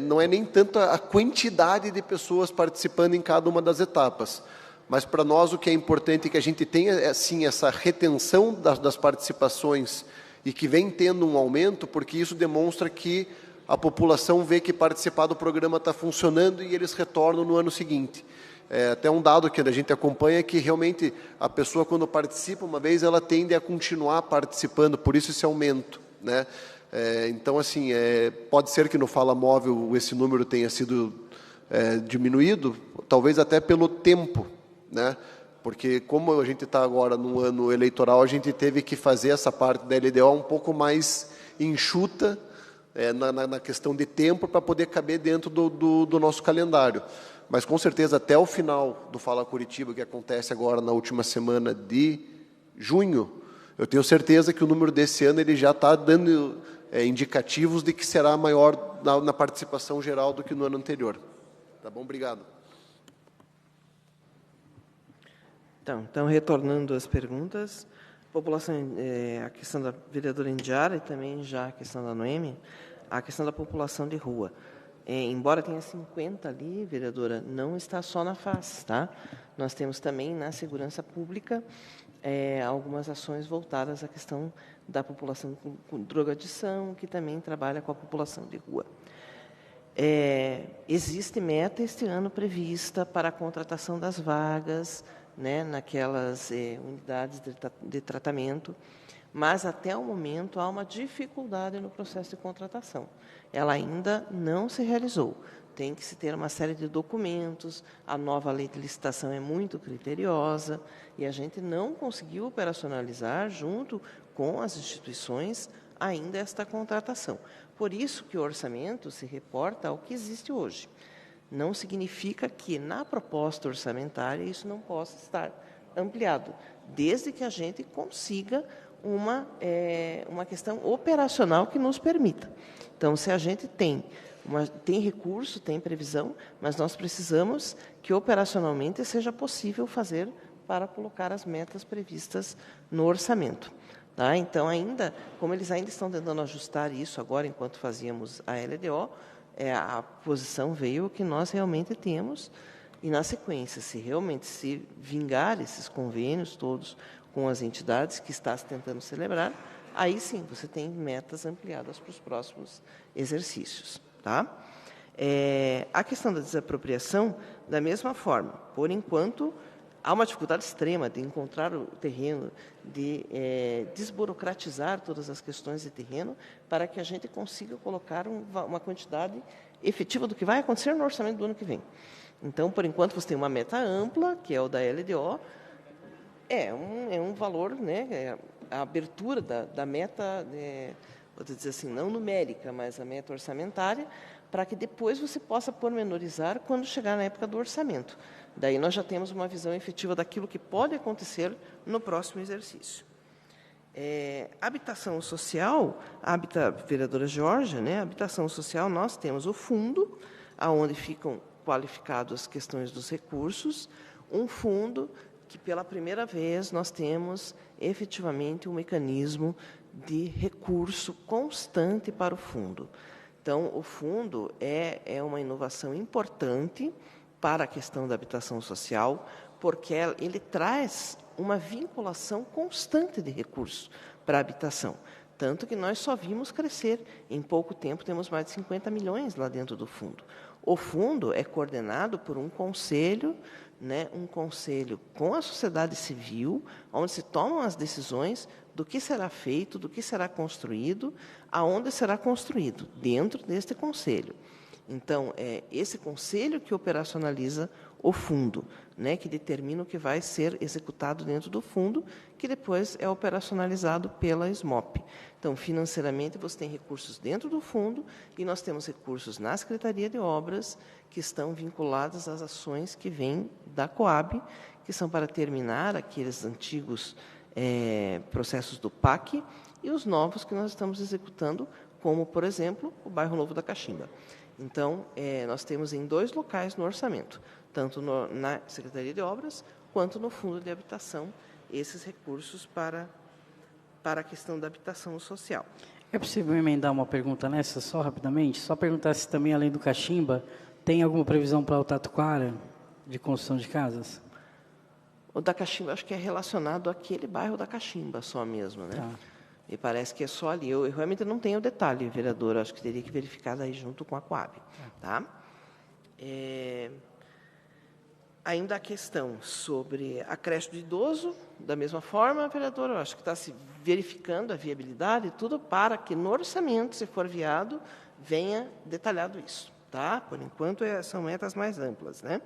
não é nem tanto a quantidade de pessoas participando em cada uma das etapas. Mas, para nós, o que é importante é que a gente tenha, assim, essa retenção das participações e que vem tendo um aumento, porque isso demonstra que a população vê que participar do programa está funcionando e eles retornam no ano seguinte. Até um dado que a gente acompanha é que realmente a pessoa, quando participa uma vez, ela tende a continuar participando, por isso esse aumento, né? Então, assim, pode ser que no Fala Móvel esse número tenha sido diminuído, talvez até pelo tempo, né? Porque como a gente está agora no ano eleitoral, a gente teve que fazer essa parte da LDO um pouco mais enxuta, na questão de tempo, para poder caber dentro do nosso calendário. Mas, com certeza, até o final do Fala Curitiba, que acontece agora na última semana de junho, eu tenho certeza que o número desse ano ele já está dando indicativos de que será maior na participação geral do que no ano anterior. Tá bom? Obrigado. Então retornando às perguntas, população, a questão da vereadora Indiara e também já a questão da Noemi, a questão da população de rua. Embora tenha 50 ali, vereadora, não está só na FAS, tá? Nós temos também na segurança pública algumas ações voltadas à questão da população com drogadição, que também trabalha com a população de rua. Existe meta este ano prevista para a contratação das vagas, né, naquelas unidades de tratamento, mas até o momento há uma dificuldade no processo de contratação. Ela ainda não se realizou. Tem que se ter uma série de documentos, a nova lei de licitação é muito criteriosa e a gente não conseguiu operacionalizar junto com as instituições ainda esta contratação. Por isso que o orçamento se reporta ao que existe hoje. Não significa que na proposta orçamentária isso não possa estar ampliado, desde que a gente consiga uma questão operacional que nos permita. Então, se a gente tem recurso, tem previsão, mas nós precisamos que operacionalmente seja possível fazer para colocar as metas previstas no orçamento. Tá? Então, como eles ainda estão tentando ajustar isso agora, enquanto fazíamos a LDO, a posição veio que nós realmente temos, e na sequência, se realmente se vingar esses convênios todos com as entidades que está se tentando celebrar, aí sim você tem metas ampliadas para os próximos exercícios. Tá? A questão da desapropriação, da mesma forma, por enquanto, há uma dificuldade extrema de encontrar o terreno, de desburocratizar todas as questões de terreno, para que a gente consiga colocar uma quantidade efetiva do que vai acontecer no orçamento do ano que vem. Então, por enquanto, você tem uma meta ampla, que é o da LDO, é um valor, né, a abertura da meta, vou dizer assim, não numérica, mas a meta orçamentária, para que depois você possa pormenorizar quando chegar na época do orçamento. Daí nós já temos uma visão efetiva daquilo que pode acontecer no próximo exercício. Habitação social, vereadora Georgia, né, habitação social, nós temos o fundo, onde ficam qualificadas as questões dos recursos, um fundo que, pela primeira vez, nós temos efetivamente um mecanismo de recurso constante para o fundo. Então, o fundo é uma inovação importante para a questão da habitação social, porque ele traz uma vinculação constante de recursos para a habitação. Tanto que nós só vimos crescer. Em pouco tempo, temos mais de 50 milhões lá dentro do fundo. O fundo é coordenado por um conselho, né, um conselho com a sociedade civil, onde se tomam as decisões do que será feito, do que será construído, aonde será construído, dentro deste conselho. Então, é esse conselho que operacionaliza o fundo, né, que determina o que vai ser executado dentro do fundo, que depois é operacionalizado pela SMOP. Então, financeiramente, você tem recursos dentro do fundo e nós temos recursos na Secretaria de Obras que estão vinculados às ações que vêm da Coab, que são para terminar aqueles antigos processos do PAC e os novos que nós estamos executando, como, por exemplo, o Bairro Novo da Caximba. Então, nós temos em 2 locais no orçamento, tanto na Secretaria de Obras, quanto no Fundo de Habitação, esses recursos para a questão da habitação social. É possível emendar uma pergunta nessa, só rapidamente? Só perguntar se também, além do Caximba, tem alguma previsão para o Tatuquara de construção de casas? O da Caximba, acho que é relacionado àquele bairro da Caximba só mesmo, né? Tá. E parece que é só ali. Eu realmente não tenho o detalhe, vereador, acho que teria que verificar daí junto com a Coab. Tá? Ainda a questão sobre a creche do idoso, da mesma forma, vereador, eu acho que está se verificando a viabilidade e tudo para que no orçamento, se for viado, venha detalhado isso. Tá? Por enquanto, são metas mais amplas, né?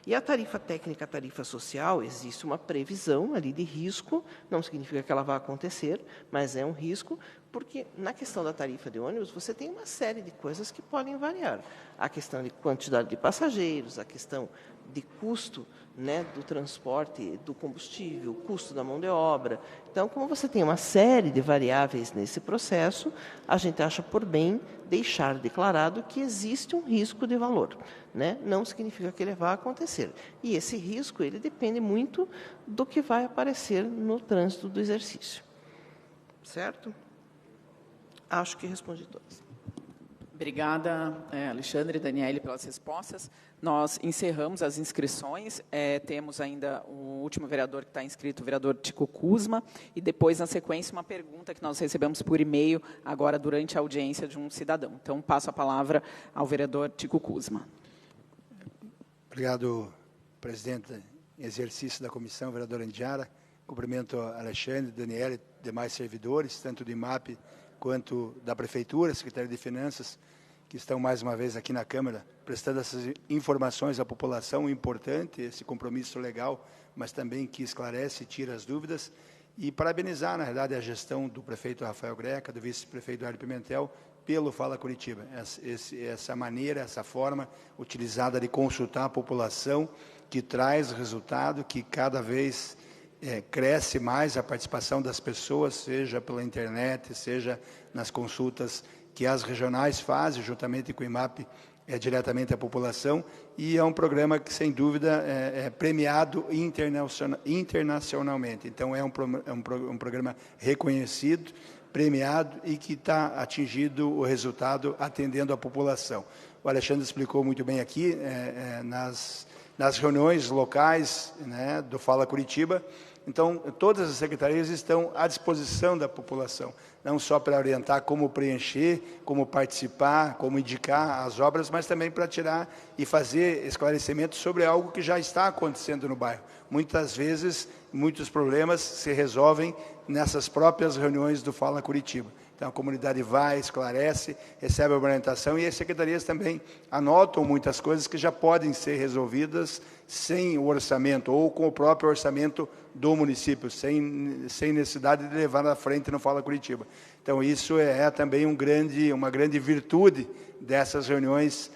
E a tarifa técnica, a tarifa social, existe uma previsão ali de risco, não significa que ela vai acontecer, mas é um risco, porque na questão da tarifa de ônibus, você tem uma série de coisas que podem variar. A questão de quantidade de passageiros, a questão de custo, né, do transporte, do combustível, custo da mão de obra. Então, como você tem uma série de variáveis nesse processo, a gente acha por bem deixar declarado que existe um risco de valor, né? Não significa que ele vai acontecer. E esse risco, ele depende muito do que vai aparecer no trânsito do exercício. Certo? Acho que respondi todas. Obrigada, Alexandre e Daniele, pelas respostas. Nós encerramos as inscrições, temos ainda o último vereador que está inscrito, o vereador Tico Kuzma, e depois, na sequência, uma pergunta que nós recebemos por e-mail, agora durante a audiência de um cidadão. Então, passo a palavra ao vereador Tico Kuzma. Obrigado, presidente em exercício da comissão, vereador Indiara. Cumprimento a Alexandre, Daniele e demais servidores, tanto do IMAP quanto da Prefeitura, Secretaria de Finanças, que estão mais uma vez aqui na Câmara, prestando essas informações à população, importante esse compromisso legal, mas também que esclarece e tira as dúvidas, e parabenizar, na realidade, a gestão do prefeito Rafael Greca, do vice-prefeito Hélio Pimentel, pelo Fala Curitiba. Essa maneira, essa forma utilizada de consultar a população, que traz resultado, que cada vez cresce mais a participação das pessoas, seja pela internet, seja nas consultas que as regionais fazem, juntamente com o IMAP, diretamente à população, e é um programa que, sem dúvida, é premiado internacionalmente. Então, é um programa reconhecido, premiado e que está atingindo o resultado atendendo a população. O Alexandre explicou muito bem aqui, nas reuniões locais, né, do Fala Curitiba. Então, todas as secretarias estão à disposição da população, não só para orientar como preencher, como participar, como indicar as obras, mas também para tirar e fazer esclarecimentos sobre algo que já está acontecendo no bairro. Muitas vezes, muitos problemas se resolvem nessas próprias reuniões do Fala Curitiba. Então, a comunidade vai, esclarece, recebe a orientação e as secretarias também anotam muitas coisas que já podem ser resolvidas sem o orçamento ou com o próprio orçamento do município, sem necessidade de levar à frente no Fala Curitiba. Então, isso é também uma grande virtude dessas reuniões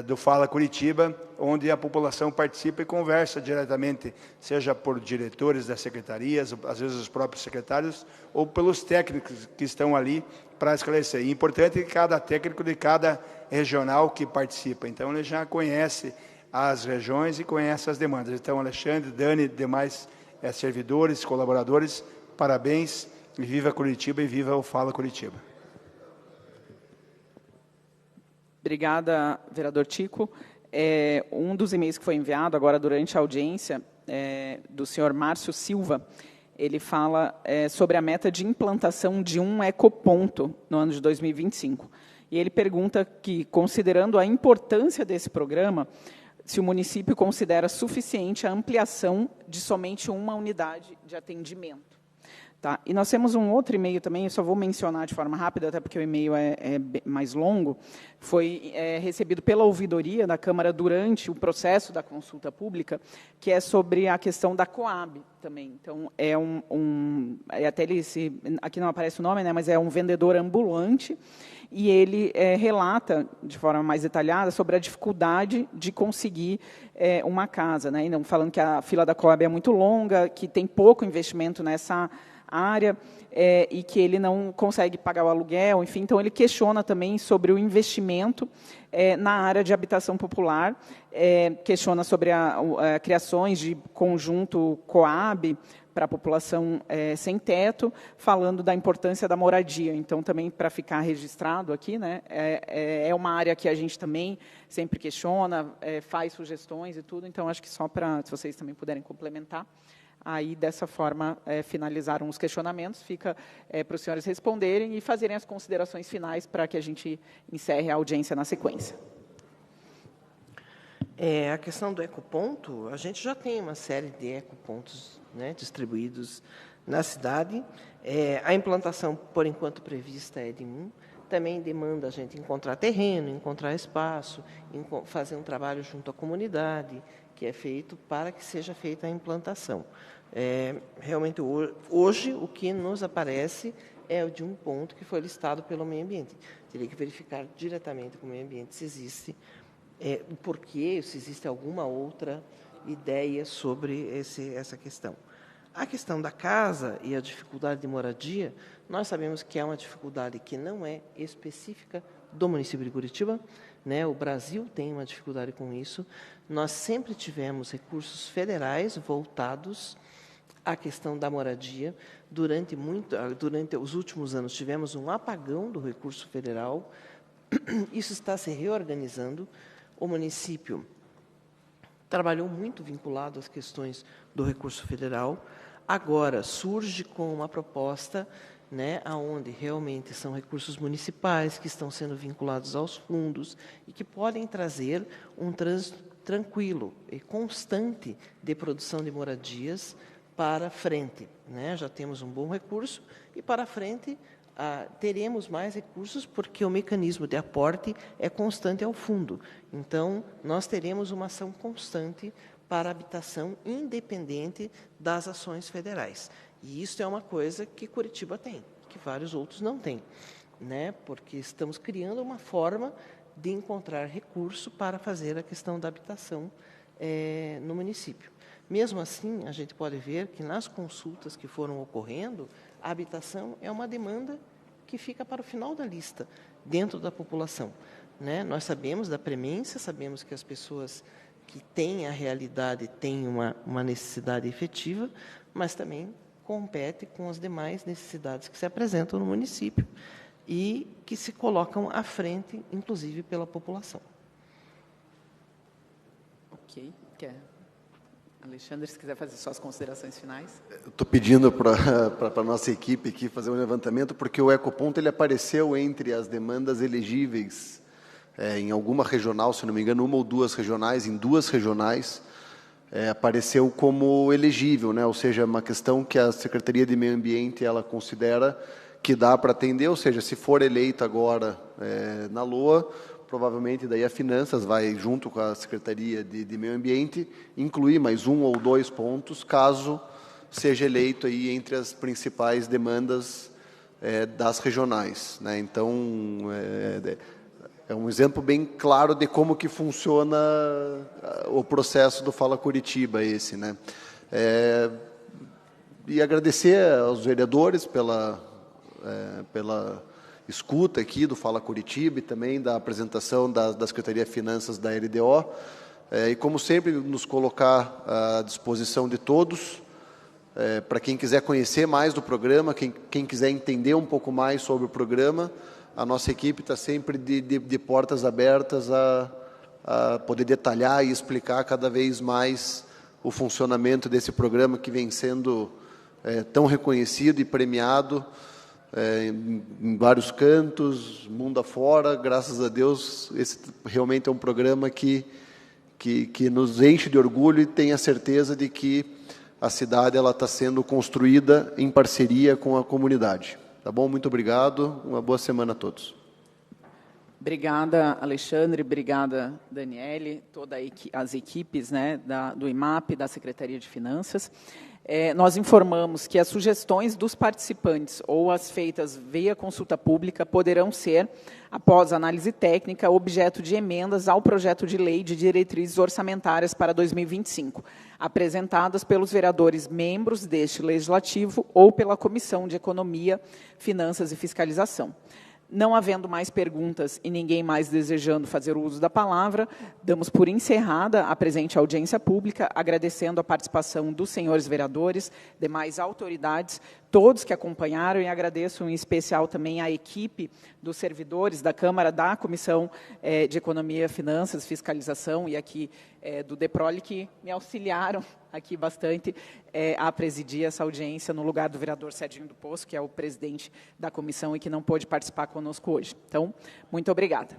do Fala Curitiba, onde a população participa e conversa diretamente, seja por diretores das secretarias, às vezes os próprios secretários, ou pelos técnicos que estão ali para esclarecer. E é importante que cada técnico de cada regional que participa, então ele já conhece as regiões e conhece as demandas. Então, Alexandre, Dani, demais servidores, colaboradores, parabéns, e viva Curitiba e viva o Fala Curitiba. Obrigada, vereador Tico. Um dos e-mails que foi enviado agora durante a audiência do senhor Márcio Silva, ele fala sobre a meta de implantação de um ecoponto no ano de 2025. E ele pergunta que, considerando a importância desse programa, se o município considera suficiente a ampliação de somente uma unidade de atendimento. Tá? E nós temos um outro e-mail também, eu só vou mencionar de forma rápida, até porque o e-mail é mais longo, foi recebido pela ouvidoria da Câmara durante o processo da consulta pública, que é sobre a questão da Coab também. Então, até aqui não aparece o nome, né, mas é um vendedor ambulante, e ele relata, de forma mais detalhada, sobre a dificuldade de conseguir uma casa, né, e não, falando que a fila da Coab é muito longa, que tem pouco investimento nessa área, e que ele não consegue pagar o aluguel, enfim, então ele questiona também sobre o investimento na área de habitação popular, questiona sobre criações de conjunto Coab para a população sem teto, falando da importância da moradia. Então, também para ficar registrado aqui, né, é uma área que a gente também sempre questiona, faz sugestões e tudo, então acho que só para, se vocês também puderem complementar. Aí, dessa forma, finalizaram os questionamentos, fica para os senhores responderem e fazerem as considerações finais para que a gente encerre a audiência na sequência. A questão do ecoponto, a gente já tem uma série de ecopontos, né, distribuídos na cidade. A implantação, por enquanto prevista, é de 1. Também demanda a gente encontrar terreno, encontrar espaço, fazer um trabalho junto à comunidade, que é feito para que seja feita a implantação. Realmente, hoje, o que nos aparece é o de um ponto que foi listado pelo meio ambiente. Teria que verificar diretamente com o meio ambiente se existe, o porquê, se existe alguma outra ideia sobre essa questão. A questão da casa e a dificuldade de moradia, nós sabemos que é uma dificuldade que não é específica do município de Curitiba, né? O Brasil tem uma dificuldade com isso. Nós sempre tivemos recursos federais voltados à questão da moradia. Durante os últimos anos, tivemos um apagão do recurso federal. Isso está se reorganizando. O município trabalhou muito vinculado às questões do recurso federal. Agora, surge com uma proposta, né, onde realmente são recursos municipais que estão sendo vinculados aos fundos e que podem trazer um trânsito tranquilo e constante de produção de moradias para frente, né? Já temos um bom recurso e para frente teremos mais recursos porque o mecanismo de aporte é constante ao fundo. Então, nós teremos uma ação constante para a habitação independente das ações federais. E isso é uma coisa que Curitiba tem, que vários outros não têm, né? Porque estamos criando uma forma de encontrar recurso para fazer a questão da habitação no município. Mesmo assim, a gente pode ver que nas consultas que foram ocorrendo, a habitação é uma demanda que fica para o final da lista, dentro da população, né? Nós sabemos da premência, sabemos que as pessoas que têm a realidade têm uma necessidade efetiva, mas também compete com as demais necessidades que se apresentam no município e que se colocam à frente, inclusive, pela população. Ok. Alexandre, se quiser fazer suas considerações finais. Estou pedindo para a nossa equipe aqui fazer um levantamento, porque o ecoponto ele apareceu entre as demandas elegíveis em alguma regional, se não me engano, uma ou duas regionais, em duas regionais, apareceu como elegível, né? Ou seja, uma questão que a Secretaria de Meio Ambiente ela considera que dá para atender, ou seja, se for eleita agora na LOA, provavelmente daí a Finanças vai, junto com a Secretaria de Meio Ambiente, incluir mais 1 ou 2 pontos, caso seja eleito aí entre as principais demandas das regionais, né? Então, é um exemplo bem claro de como que funciona o processo do Fala Curitiba, esse, né? E agradecer aos vereadores pela escuta aqui do Fala Curitiba e também da apresentação da Secretaria de Finanças da LDO, e como sempre nos colocar à disposição de todos, para quem quiser conhecer mais do programa, quem quiser entender um pouco mais sobre o programa, a nossa equipe está sempre de portas abertas a poder detalhar e explicar cada vez mais o funcionamento desse programa que vem sendo tão reconhecido e premiado em vários cantos, mundo afora. Graças a Deus, esse realmente é um programa que nos enche de orgulho e tenho a certeza de que a cidade ela está sendo construída em parceria com a comunidade. Tá bom? Muito obrigado. Uma boa semana a todos. Obrigada, Alexandre. Obrigada, Daniele, todas as equipes, né, do IMAP, da Secretaria de Finanças. Nós informamos que as sugestões dos participantes ou as feitas via consulta pública poderão ser, após análise técnica, objeto de emendas ao projeto de lei de diretrizes orçamentárias para 2025, apresentadas pelos vereadores membros deste Legislativo ou pela Comissão de Economia, Finanças e Fiscalização. Não havendo mais perguntas e ninguém mais desejando fazer o uso da palavra, damos por encerrada a presente audiência pública, agradecendo a participação dos senhores vereadores, demais autoridades, todos que acompanharam, e agradeço em especial também à equipe dos servidores da Câmara, da Comissão de Economia, Finanças, Fiscalização e aqui do DEPROLE, que me auxiliaram aqui bastante a presidir essa audiência no lugar do vereador Serginho do Poço, que é o presidente da comissão e que não pôde participar conosco hoje. Então, muito obrigada.